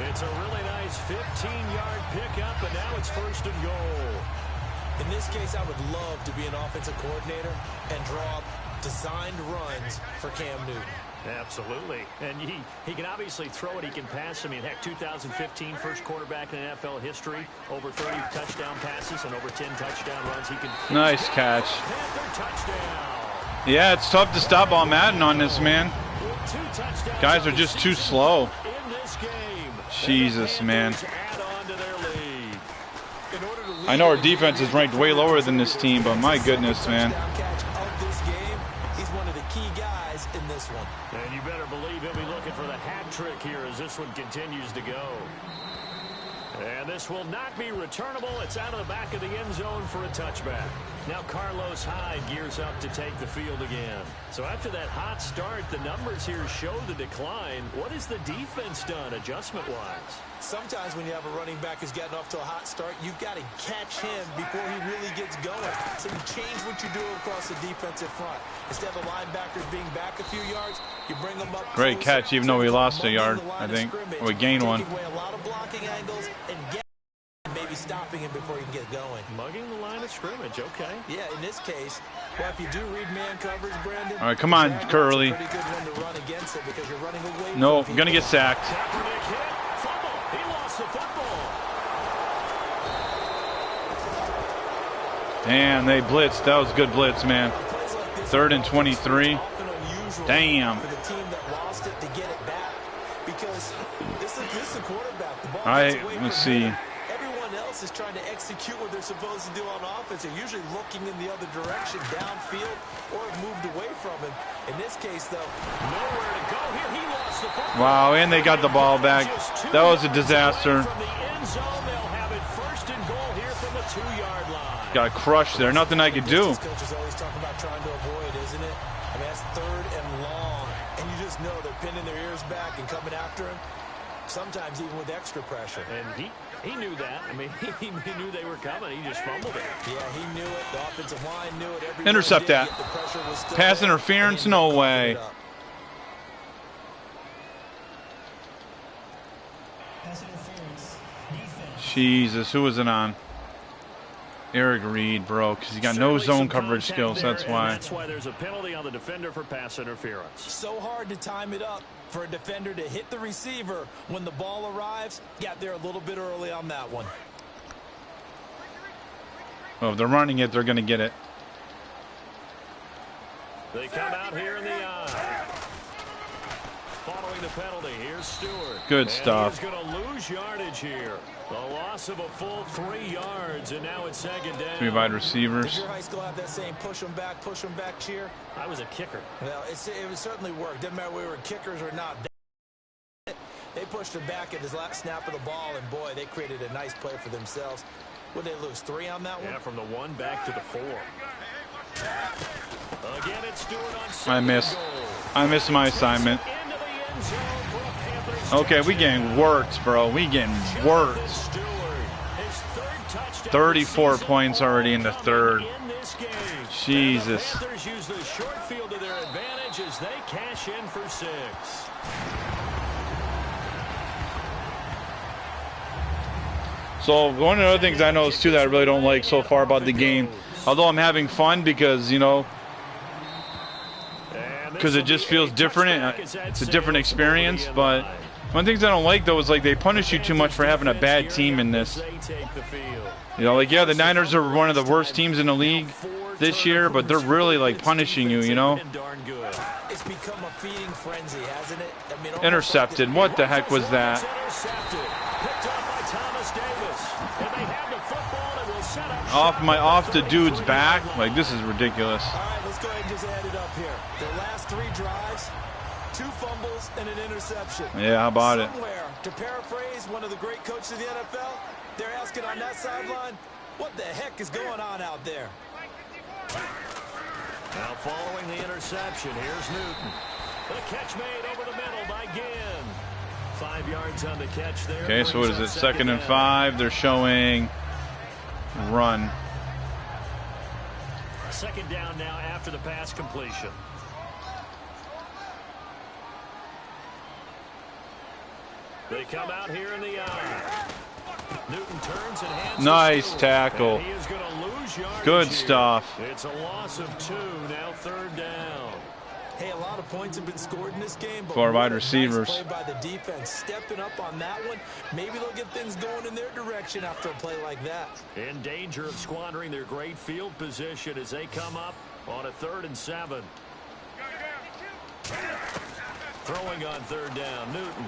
1. It's a really nice 15-yard pickup, and now it's 1st and goal. In this case, I would love to be an offensive coordinator and draw designed runs for Cam Newton. Absolutely. And he can obviously throw it. He can pass. I mean, heck, 2015, first quarterback in NFL history. Over 30 touchdown passes and over 10 touchdown runs. He can. Nice catch. Panther touchdown. Yeah, it's tough to stop on Madden on this, man. Guys are just too slow. In this game. Jesus, man. Add on to their lead. I know our defense is ranked way lower than this team, but my goodness, man. He's one of the key guys in this one. And you better believe he'll be looking for the hat trick here as this one continues to go. And this will not be returnable. It's out of the back of the end zone for a touchback. Now Carlos Hyde gears up to take the field again. So after that hot start, the numbers here show the decline. What has the defense done adjustment-wise? Sometimes when you have a running back who's gotten off to a hot start, you've got to catch him before he really gets going. So you change what you do across the defensive front. Instead of linebackers being back a few yards, you bring them up. Great catch, even though we lost a yard, I think. Or we gained one. Taking away a lot of blocking angles and maybe stopping him before he can get going. Mugging the line of scrimmage, okay. Yeah, in this case, well, if you do read man coverage, Brandon. All right, come on, Curly. Pretty good one to run against it because you're running away. No, I'm gonna get sacked. Kaepernick hit. Fumble. He lost the football. Damn, they blitzed. That was a good blitz, man. 3rd and 23. Damn. For the team that lost it to get it back, because this is a quarterback. The ball All right, gets away let's from see. him. Everyone else is trying to execute what they're supposed to do on offense. They're usually looking in the other direction, downfield, or have moved away from him. In this case, though, Nowhere to go here. He lost the football. Wow, and they got the ball back. That was a disaster. From the end zone, they'll have it 1st and goal here from the 2-yard line. Got crushed there. Nothing I could do. this coach is always talking about trying to avoid, isn't it? I mean, that's 3rd and long, and you just know they're pinning their ears back and coming after him. Sometimes even with extra pressure. And he knew that. I mean, he knew they were coming. He just fumbled it. Yeah, he knew it. The offensive line knew it. Everyone Intercept did, that. yet the pressure was still Pass there, interference? and No they way. covered it up. Jesus, who was it on? Eric Reed, bro, because he got no Certainly zone some coverage contact skills. there, That's and why. That's why there's a penalty on the defender for pass interference. So hard to time it up for a defender to hit the receiver when the ball arrives. Got there a little bit early on that one. Well, if they're running it, they're going to get it. They come out here in the eye. Following the penalty, here's Stewart. Good stuff. He's going to lose yardage here. The loss of a full 3 yards, and now it's second down. 3 wide receivers. Did your high school have that saying, push them back cheer? I was a kicker. Well, it certainly worked. Didn't matter whether we were kickers or not. They pushed him back at his last snap of the ball, and boy, they created a nice play for themselves. Would they lose 3 on that one? Yeah, from the 1 back to the 4. Again, it's Stewart on second I missed my assignment. Okay, we getting worked, bro. We getting worked. 34 points already in the third. Jesus. The Panthers use the short field to their advantage as they cash in for 6. So one of the other things I noticed too that I really don't like so far about the game, although I'm having fun because, you know, because it just feels different. It's a different experience. But one of the things I don't like, though, is like they punish you too much for having a bad team in this. You know, like, yeah, the Niners are one of the worst teams in the league this year, but they're really, like, punishing you, you know? It's become a feeding frenzy, hasn't it? I mean, Intercepted. What the heck was that? Off the dude's back. Like, this is ridiculous. All right, let's go ahead and just add it up here. Their last 3 drives, 2 fumbles and an interception. Yeah, how about it? Somewhere, to paraphrase one of the great coaches of the NFL, they're asking on that sideline, what the heck is going on out there? Now following the interception, here's Newton. The catch made over the middle by Ginn. 5 yards on the catch there. Okay, so what is it? Second and 5. They're showing run. Second down now after the pass completion. They come out here in the eye. Newton turns and hands. Nice tackle. And he is going to lose yardage. Good stuff. Here. It's a loss of 2. Now 3rd down. Hey, a lot of points have been scored in this game. But 4 wide receivers. Nice play by the defense, stepping up on that one. Maybe they'll get things going in their direction after a play like that. In danger of squandering their great field position as they come up on a 3rd and 7. Throwing on 3rd down, Newton.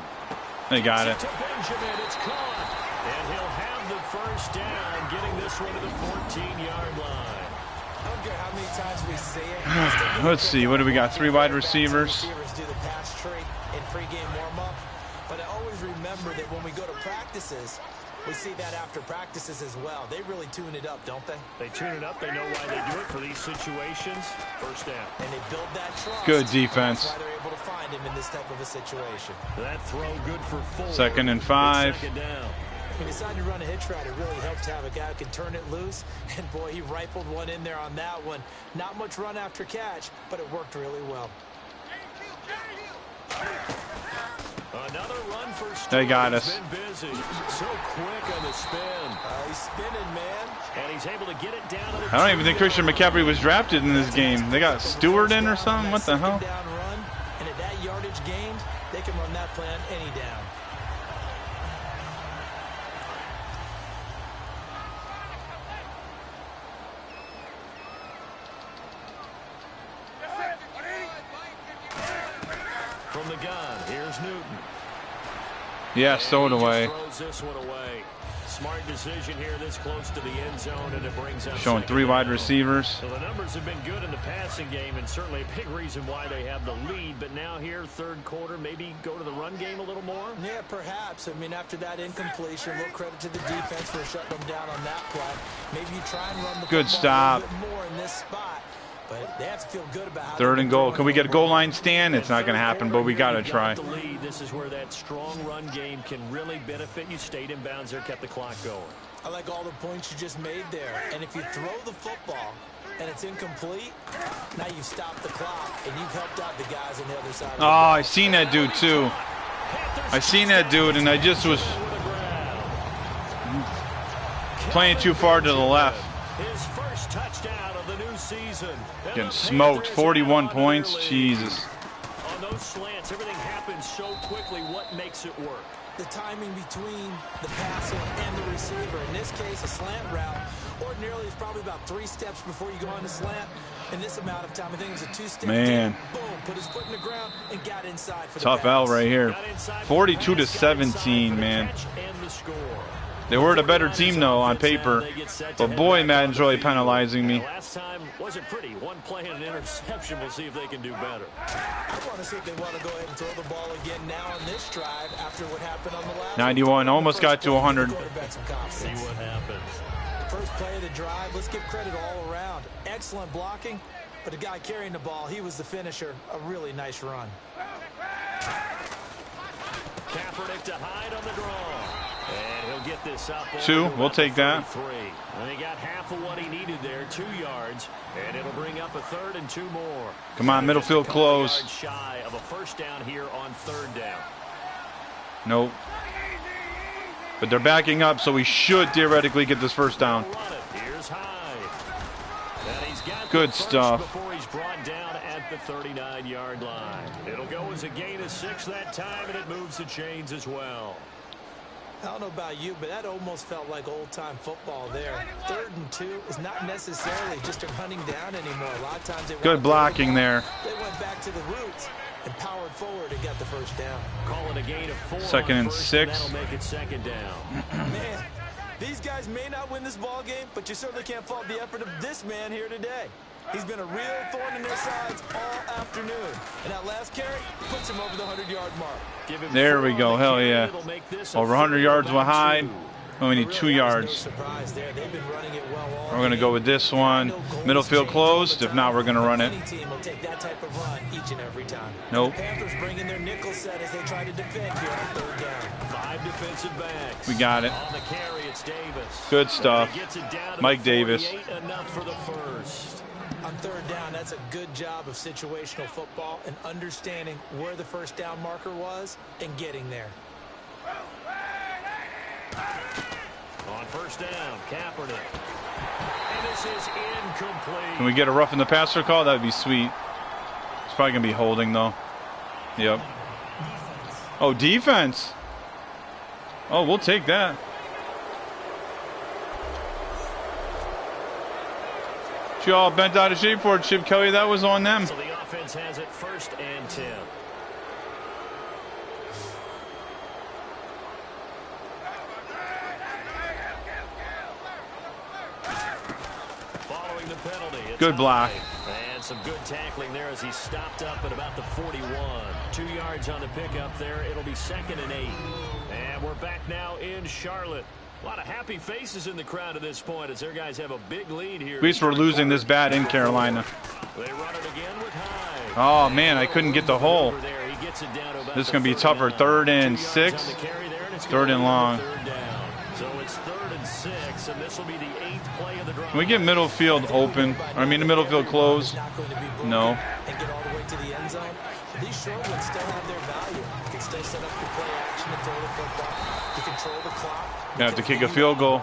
They got it. To Benjamin, it's caught. And he'll have the 1st down, getting this one to the 14-yard line. I don't care how many times we say it. Let's see. What do we got? 3 wide receivers. Receivers do the pass tree in pregame warm-up. But I always remember that when we go to practices, we see that after practices as well. They really tune it up, don't they? They tune it up. They know why they do it for these situations. 1st down. And they build that trust. Good defense. That's why they're able to find him in this type of a situation. That throw good for 4. 2nd and 5. Second down. When you decide to run a hitch route, it really helps to have a guy who can turn it loose. And, boy, he rifled one in there on that one. Not much run after catch, but it worked really well. Another run for Stewart. They got us. Been busy. So quick on the spin. He's spinning, man. And he's able to get it down to the I don't even think Christian McCaffrey was drafted in this game. They got Stewart in or something? What the hell? Down run, and at that yardage gained, they can run that play on any down. From the gun, here's Newton. Yeah, throw it away. Throws this one away. Smart decision here this close to the end zone, and it brings up Showing 3 wide receivers. So the numbers have been good in the passing game, and certainly a big reason why they have the lead. But now here, 3rd quarter, maybe go to the run game a little more? Yeah, perhaps. I mean, after that incompletion, a little credit to the defense for shutting them down on that play. Maybe you try and run the Good football stop. a little bit more in this spot. But they have to feel good about how 3rd and goal. Can we get a goal line stand? It's not going to happen, but we got to try. The lead. This is where that strong run game can really benefit you. Stayed in bounds there, kept the clock going. I like all the points you just made there. And if you throw the football and it's incomplete, now you've stopped the clock and you've helped out the guys on the other side. Oh, I seen that dude too. I seen that dude, and I just was playing too far to the left. His first touchdown of the new season. Getting smoked. 41 points. Jesus. On those slants, everything happens so quickly. What makes it work? The timing between the passer and the receiver. In this case, a slant route. Ordinarily, it's probably about 3 steps before you go on the slant. In this amount of time, I think it was a two-step. Man. Boom, put his foot in the ground and got inside for the Tough L right here. 42-17, man. They were the better team, though, on paper. But boy, Madden's really penalizing me. Last time wasn't pretty. One play and an interception. We'll see if they can do better. I want to see if they want to go ahead and throw the ball again now on this drive after what happened on the last 91, almost got to 100. See what happens. First play of the drive, let's give credit all around. Excellent blocking, but the guy carrying the ball, he was the finisher. A really nice run. Kaepernick to hide on the draw. And he'll get this up. 2, we'll take that. And he got half of what he needed there, 2 yards. And it'll bring up a 3rd and 2 more. Come on, middle field close. Shy of a first down here on 3rd down. Nope. But they're backing up, so we should theoretically get this first down. Here's Hyde. And he's got good stuff. Before he's brought down at the 39-yard line. It'll go as a gain of 6 that time, and it moves the chains as well. I don't know about you, but that almost felt like old-time football there. 3rd and 2 is not necessarily just a running down anymore. A lot of times they good blocking there. They went back to the roots and powered forward and got the first down. Call it a gain of 4. 2nd and 6. That'll make it 2nd down. Man, these guys may not win this ball game, but you certainly can't fault the effort of this man here today. He's been a real thorn in their sides all afternoon. And that last carry puts him over the 100-yard mark. There we go. Hell yeah. Over 100 yards with Hyde. Oh, we need 2 yards. We're going to go with this one. Middle field closed. If not, we're going to run it. Nope. Panthers bring in their nickel set as they try to defend here on 3rd down. 5 defensive backs. We got it. On the carry, it's Davis. Good stuff. Mike Davis. Enough for the first. On 3rd down, that's a good job of situational football and understanding where the first down marker was and getting there. On 1st down, Kaepernick. And this is incomplete. Can we get a rough in the passer call? That would be sweet. It's probably going to be holding, though. Yep. Oh, defense. Oh, we'll take that. You all bent out of shape for it, Chip Kelly. That was on them. So the offense has it 1st and 10. Following the penalty. Good block. And some good tackling there as he stopped up at about the 41. 2 yards on the pickup there. It'll be 2nd and 8. And we're back now in Charlotte. A lot of happy faces in the crowd at this point as their guys have a big lead here. At least we're losing this bad in Carolina. They run it again with Hyde. Oh, man, I couldn't get the hole. This is going to be tougher. 3rd and 6. 3rd and long. So it's 3rd and 6, and this will be the 8th play of the drive. Can we get middle field open? I mean, the middle field closed? No. And get all the way to the end zone. These short ones still have their value. You can still set up the play action and throw the football. You control the clock. You have to kick a field goal.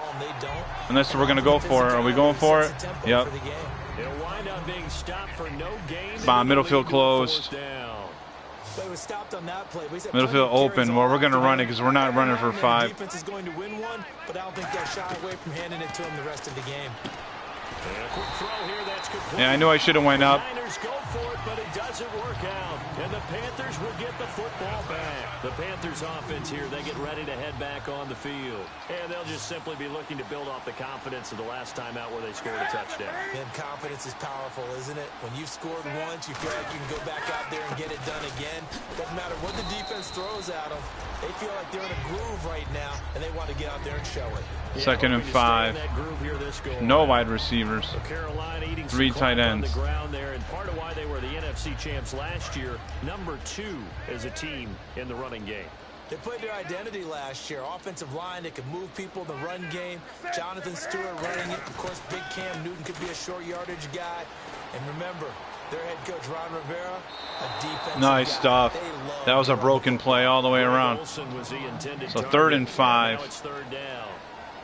Unless we're going to go for it. Are we going for it? Yep. It'll wind up being stopped for no gain. Bomb, middle field closed. Middle field open. Well, we're going to run it because we're not running for 5. Defense is going to win one, but I don't think they'll shy away from handing it to him the rest of the game. Yeah, I knew I should have went up. Niners go for it, but it doesn't work out. And the Panthers will get the football back. The Panthers offense here, they get ready to head back on the field. And they'll just simply be looking to build off the confidence of the last time out where they scored a touchdown. Man, confidence is powerful, isn't it? When you've scored once, you feel like you can go back out there and get it done again. Doesn't matter what the defense throws at them. They feel like they're in a groove right now, and they want to get out there and show it. 2nd and 5. No wide receivers. 3 tight ends. There, and part of why they were the NFC champs last year, number 2 as a team in the running game. They played their identity last year. Offensive line, they could move people in the run game. Jonathan Stewart running it. Of course, big Cam Newton could be a short yardage guy. And remember, their head coach, Ron Rivera, a defensive nice guy. stuff. That was a broken play all the way around. So 3rd and 5. Now it's 3rd down.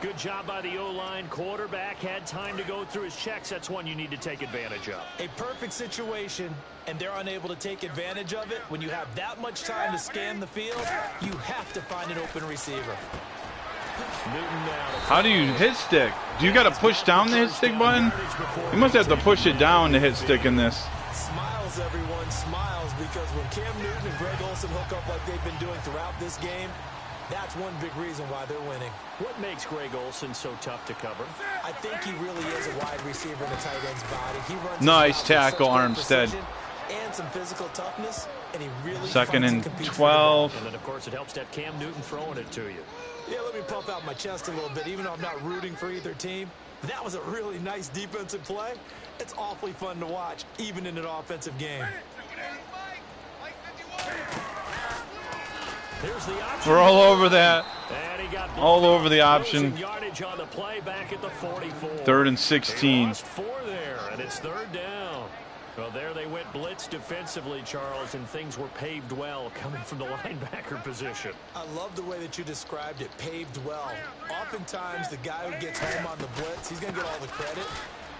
Good job by the O-line. Quarterback had time to go through his checks. That's one you need to take advantage of. A perfect situation, and they're unable to take advantage of it. When you have that much time to scan the field, you have to find an open receiver. How do you hit stick? Do you got to push down the hit stick button? You must have to push it down to hit stick in this. Smiles, everyone, smiles, because when Cam Newton and Greg Olsen hook up like they've been doing throughout this game, that's one big reason why they're winning. What makes Greg Olsen so tough to cover? I think he really is a wide receiver in a tight end's body. He runs nice tackle, Armstead. And some physical toughness, and he really 2nd and 12. And then, of course, it helps to have Cam Newton throwing it to you. Yeah, let me pump out my chest a little bit, even though I'm not rooting for either team. That was a really nice defensive play. It's awfully fun to watch, even in an offensive game. Here's the option. We're all over that. And he got all over the option. Yardage on the play back at the 44. 3rd and 16. Lost 4 there, and it's 3rd down. Well, there they went blitz defensively, Charles, and things were paved well coming from the linebacker position. I love the way that you described it, paved well. Oftentimes, the guy who gets home on the blitz, he's going to get all the credit,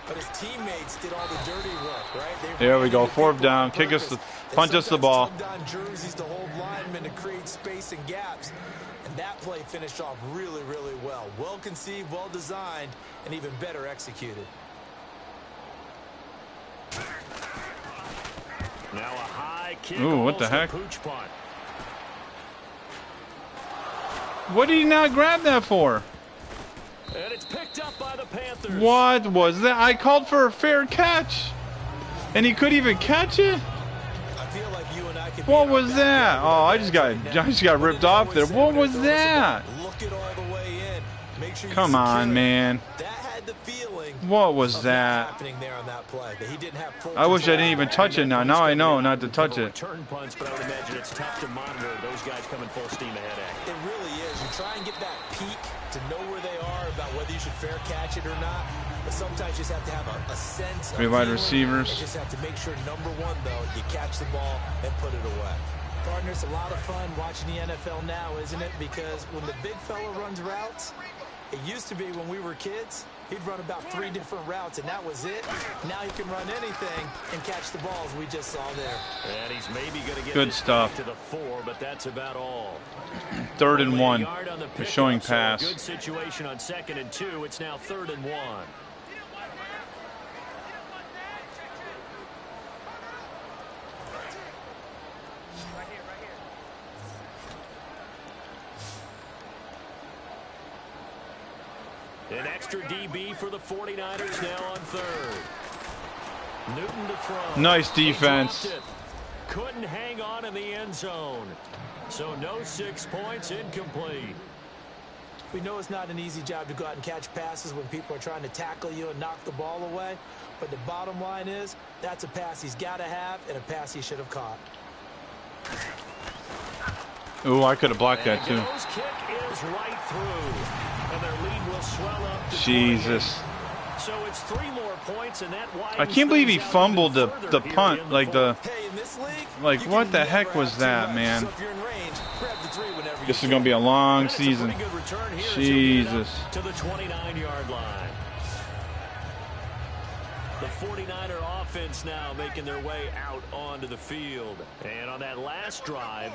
but his teammates did all the dirty work, right? There we go, 4th down. Kick us, punch us the ball. On jerseys to hold linemen to create space and gaps, and that play finished off really, really well. Well conceived, well designed, and even better executed. Now a high kick. Ooh, what the heck? Pooch punt. What did he not grab that for? And it's picked up by the Panthers. What was that? I called for a fair catch, and he couldn't even catch it. I feel like you and I could what was that? Oh, I just got ripped off there. What was that? Look it all the way in. Make sure you Come on, man. That had the feeling. What was that? Happening there on that play. That he didn't have full I wish I control. didn't even touch it now. Now I know not to touch it. Return punts, but I would imagine it's tough to monitor those guys coming full steam ahead at. It really is. You try and get that peek to know where they are about whether you should fair catch it or not. But sometimes you just have to have a sense of Wide feeling. receivers. You just have to make sure, number one, though, you catch the ball and put it away. Partner, it's a lot of fun watching the NFL now, isn't it? Because when the big fella runs routes, it used to be when we were kids, he'd run about 3 different routes, and that was it. Now he can run anything and catch the balls we just saw there. And he's maybe going to get good this stuff back to the 4, but that's about all. 3rd and 1. They're They're showing pass. Good situation on 2nd and 2. It's now 3rd and 1. An extra DB for the 49ers now on 3rd. Newton to throw. Nice defense. Couldn't hang on in the end zone. So no 6 points, incomplete. We know it's not an easy job to go out and catch passes when people are trying to tackle you and knock the ball away. But the bottom line is, that's a pass he's got to have and a pass he should have caught. Ooh, I could have blocked that too. His kick is right through. And their lead will swell up to Jesus. 20. So it's 3 more points, and that I can't believe he fumbled the punt, like the, Hey, in this league, like you what can the never heck have was too that, much. man? So if you're in range, grab the 3 whenever you This is can. gonna be a long That's a season. pretty good return here as he'll get it up Jesus. to the 29-yard line. The 49er offense now making their way out onto the field. And on that last drive,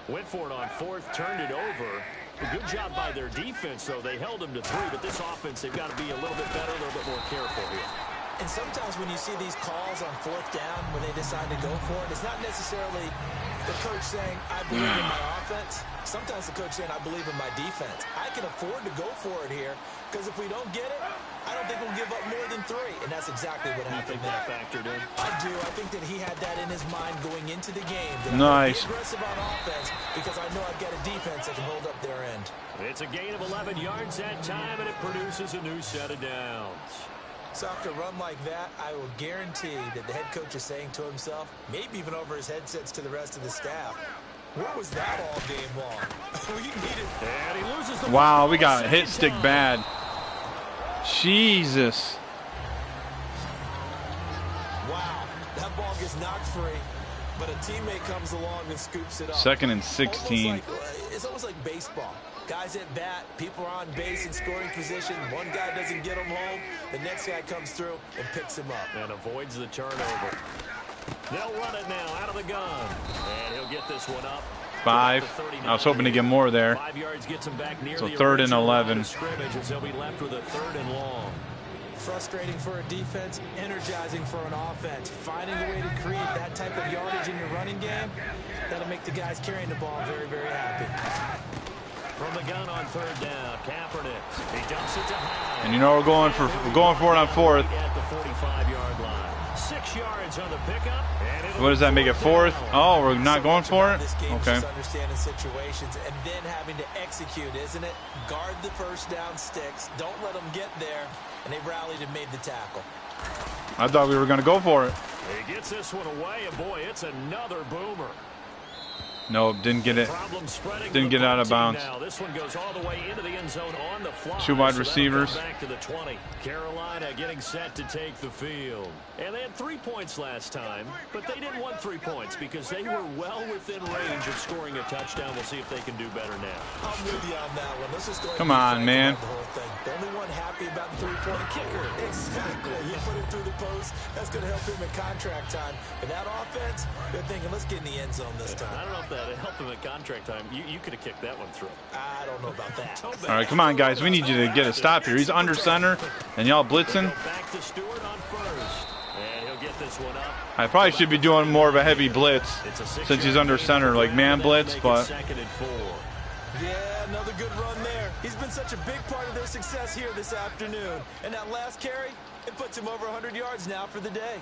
went for it on 4th, turned it over. A good job by their defense, though. They held them to 3, but this offense, they've got to be a little bit better, a little bit more careful here. And sometimes when you see these calls on 4th down, when they decide to go for it, it's not necessarily the coach saying, I believe in my offense. Sometimes the coach saying, I believe in my defense. I can afford to go for it here, because if we don't get it, I don't think we'll give up more than 3. And that's exactly what happened think there. that factored in? I do. I think that he had that in his mind going into the game. That Nice. I'm gonna be aggressive on offense because I know I've got a defense that can hold up their end. It's a gain of 11 yards that time, and it produces a new set of downs. So after a run like that, I will guarantee that the head coach is saying to himself, maybe even over his headsets to the rest of the staff, where was that all game long? We needed. And he loses the Wow, we football got hit second stick time. bad. Jesus. Wow, that ball gets knocked free, but a teammate comes along and scoops it up. 2nd and 16. It's almost like baseball. Guys at bat, people are on base in scoring position. One guy doesn't get him home. The next guy comes through and picks him up. And avoids the turnover. They'll run it now out of the gun. And he'll get this one up 5. I was hoping to get more there. 5 yards gets him back near So the 3rd and original line 11. of scrimmage, as they'll be left with a 3rd and long. Frustrating for a defense, energizing for an offense. Finding a way to create that type of yardage in your running game, that'll make the guys carrying the ball very, very happy. From the gun on 3rd down, Kaepernick. He dumps it to High. And you know we're going for it on 4th. At the 45-yard line. 6 yards on the pickup. What does that make it, 4th? Oh, we're not going for it? This game is Okay. just understanding situations and then having to execute, isn't it? Guard the first down sticks. Don't let them get there. And they rallied and made the tackle. I thought we were going to go for it. He gets this one away, and boy, it's another boomer. Nope, didn't get it. Didn't get out of bounds. Now. This one goes all the way into the end zone on the fly. 2 wide so receivers. Back to the 20. Carolina getting set to take the field. And they had 3 points last time, but they didn't want 3 points because they were well within range of scoring a touchdown. We'll see if they can do better now. I'm with you on that one. Let's just go ahead Come and on, be man. frank about the whole thing. The only one happy about the three-point kicker. Exactly. You put him through the post. That's going to help him in contract time. But that offense, they're thinking, let's get in the end zone this time. I don't know if that helped him at contract time. You could have kicked that one through. I don't know about that. All right, come on, guys. We need you to get a stop here. He's under center, and y'all blitzing. Back to Stewart on 1st. And he'll get this one up. I probably should be doing more of a heavy blitz since he's under center, like man blitz, but 2nd and 4. Yeah, another good run there. He's been such a big part of their success here this afternoon. And that last carry, it puts him over 100 yards now for the day.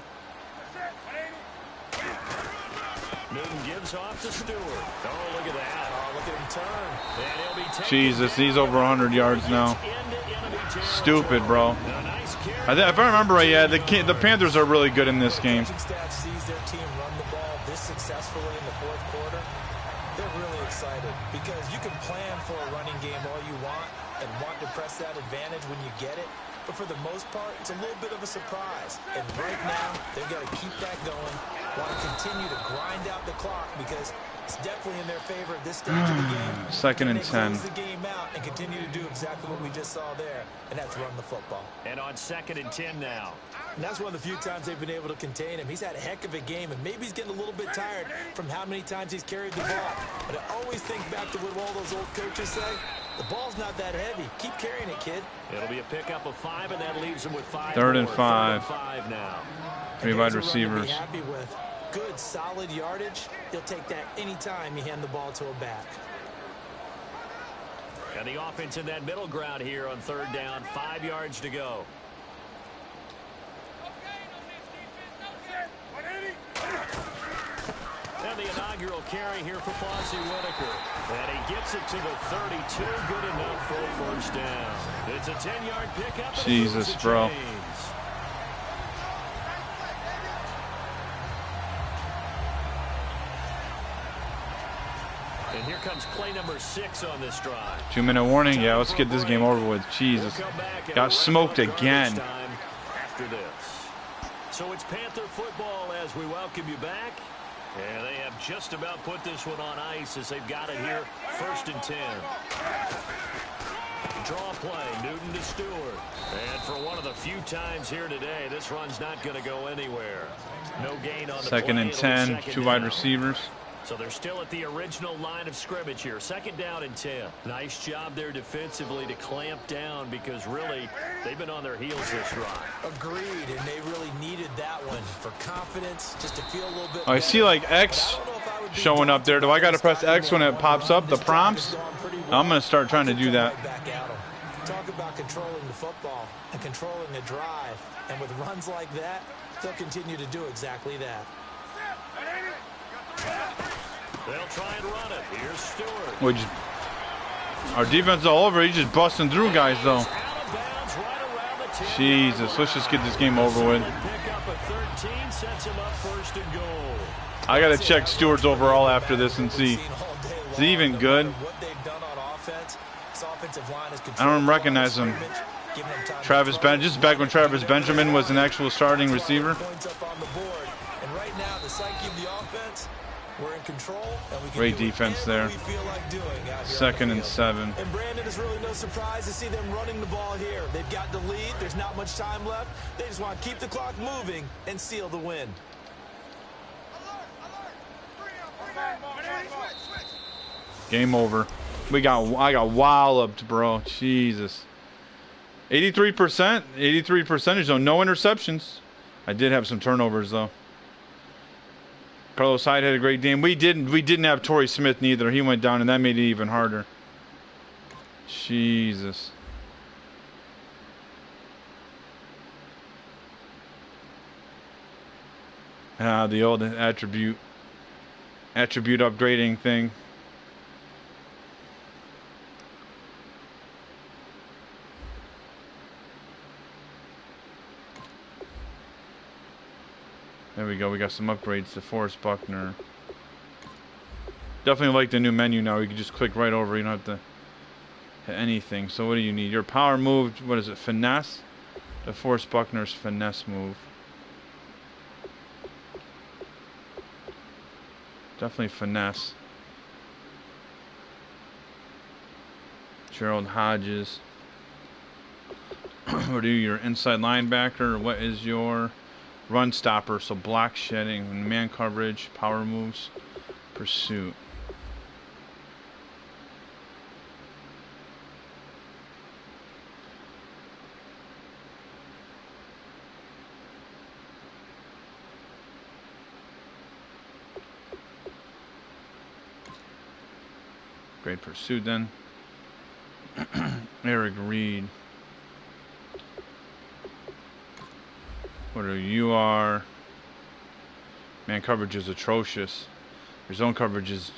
Newton gives off to Stewart. Oh, look at that. Oh, look at him turn. And he'll be taken Jesus, he's over 100 yards now. into enemy territory. Stupid, bro. A nice carry. I think, if I remember right, yeah, the Panthers are really good in this game. Coaching staff sees their team run the ball this successfully in the 4th quarter. They're really excited because you can plan for a running game all you want and want to press that advantage when you get it. But for the most part, it's a little bit of a surprise. And right now, they've got to keep that going. Want to continue to grind out the clock because it's definitely in their favor at this stage of the game. 2nd and 10. Close the game out and continue to do exactly what we just saw there, and that's run the football. And on 2nd and 10 now. And that's one of the few times they've been able to contain him. He's had a heck of a game, and maybe he's getting a little bit tired from how many times he's carried the ball. But I always think back to what all those old coaches say. The ball's not that heavy. Keep carrying it, kid. It'll be a pickup of 5, and that leaves him with 5 3rd and more. 5. 3rd and 5 now. 3 wide receivers. Be happy with good, solid yardage. He'll take that anytime you hand the ball to a back. And the offense in that middle ground here on 3rd down. 5 yards to go. And the inaugural carry here for Fossey Whitaker. And he gets it to the 32. Good enough for a 1st down. It's a 10-yard pickup. Jesus, bro. And here comes play number 6 on this drive. 2-minute warning. Yeah, let's get this game over with. Jesus. Got smoked again. After this. So it's Panther football as we welcome you back. And they have just about put this one on ice as they've got it here. 1st and 10. Draw play. Newton to Stewart. And for one of the few times here today, this run's not going to go anywhere. No gain on the 2nd play. and 10. 2 wide receivers. So they're still at the original line of scrimmage here. 2nd down and 10. Nice job there defensively to clamp down because really they've been on their heels this drive. Agreed, and they really needed that one for confidence, just to feel a little bit I see like X showing up there. Do I got to press X when it pops up, the prompts? I'm going to start trying to do that. Talk about controlling the football and controlling the drive. And with runs like that, they'll continue to do exactly that. They'll try and run it. Here's Stewart. Which our defense is all over. He's just busting through guys, though. Jesus, let's just get this game over with. I got to check Stewart's overall after this and see. Is he even good? I don't recognize him. Travis Ben, just back when Travis Benjamin was an actual starting receiver. We're in control, and we can Great defense there. 2nd and 7. And Brandon, is really no surprise to see them running the ball here. They've got the lead. There's not much time left. They just want to keep the clock moving and seal the win. Game over. I got walloped, bro. Jesus. 83% percentage though. No interceptions. I did have some turnovers though. Carlos Hyde had a great game. We didn't have Torrey Smith neither. He went down and that made it even harder. Jesus. Ah, the old attribute upgrading thing. There we go. We got some upgrades to Forrest Buckner. Definitely like the new menu now. You can just click right over. You don't have to hit anything. So what do you need? Your power move. What is it? Finesse. The Forrest Buckner's finesse move. Definitely finesse. Gerald Hodges. What are you? Your inside linebacker? What is your run stopper? So block shedding, man coverage, power moves, pursuit. Great pursuit then. Eric Reed. What are you are? Man coverage is atrocious. Your zone coverage is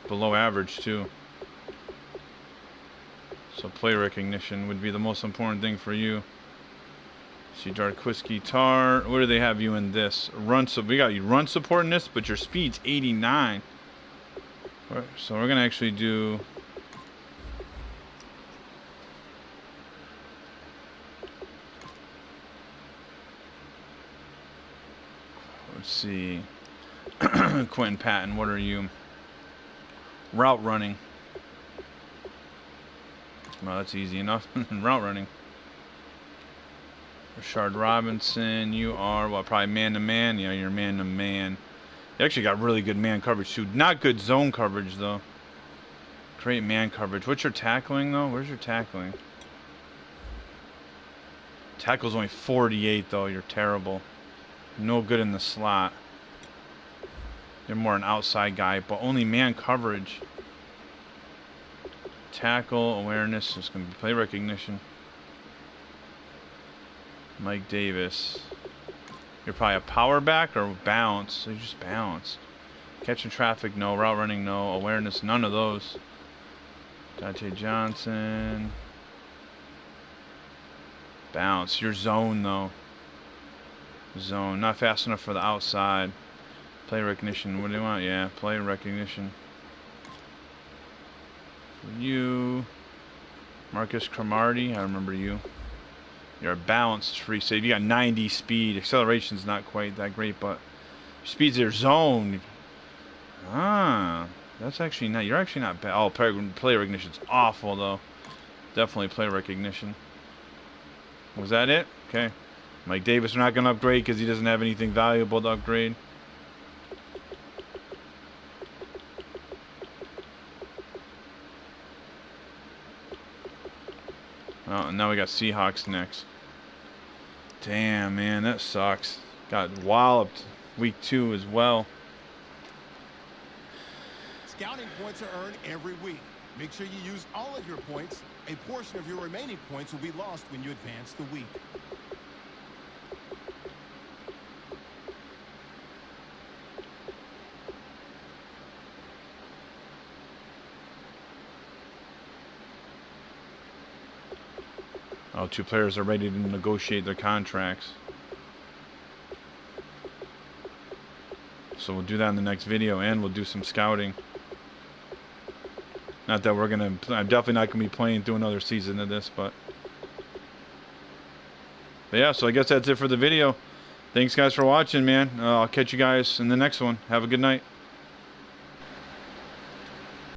below average too. So play recognition would be the most important thing for you. See Darkwiski Tar. What do they have you in this? Run, so we got you run support in this, but your speed's 89. So we're gonna actually do. Let's see. Quentin Patton, what are you? Route running. Well, that's easy enough. Route running. Rashard Robinson, you are, well, probably man-to-man. Yeah, you're man-to-man. You actually got really good man coverage, too. Not good zone coverage, though. Great man coverage. What's your tackling, though? Where's your tackling? Tackle's only 48, though. You're terrible. No good in the slot. You're more an outside guy, but only man coverage. Tackle, awareness. It's going to be play recognition. Mike Davis. You're probably a power back or bounce. So you just bounce. Catching traffic, no. Route running, no. Awareness, none of those. Dante Johnson. Bounce. Your zone, though. Zone. Not fast enough for the outside. Play recognition. What do you want? Yeah, play recognition. For you. Marcus Cromartie. I remember you. You're a balanced free save. You got 90 speed. Acceleration's not quite that great, but speed's your zone. Ah, that's actually not. You're actually not bad. Oh, play recognition's awful though. Definitely play recognition. Was that it? Okay. Mike Davis, we're not gonna upgrade because he doesn't have anything valuable to upgrade. Oh, and now we got Seahawks next. Damn, man, that sucks. Got walloped week 2 as well. Scouting points are earned every week. Make sure you use all of your points. A portion of your remaining points will be lost when you advance the week. Oh, 2 players are ready to negotiate their contracts. So we'll do that in the next video, and we'll do some scouting. Not that we're gonna. I'm definitely not gonna be playing through another season of this, but yeah. So I guess that's it for the video. Thanks, guys, for watching, man. I'll catch you guys in the next one. Have a good night.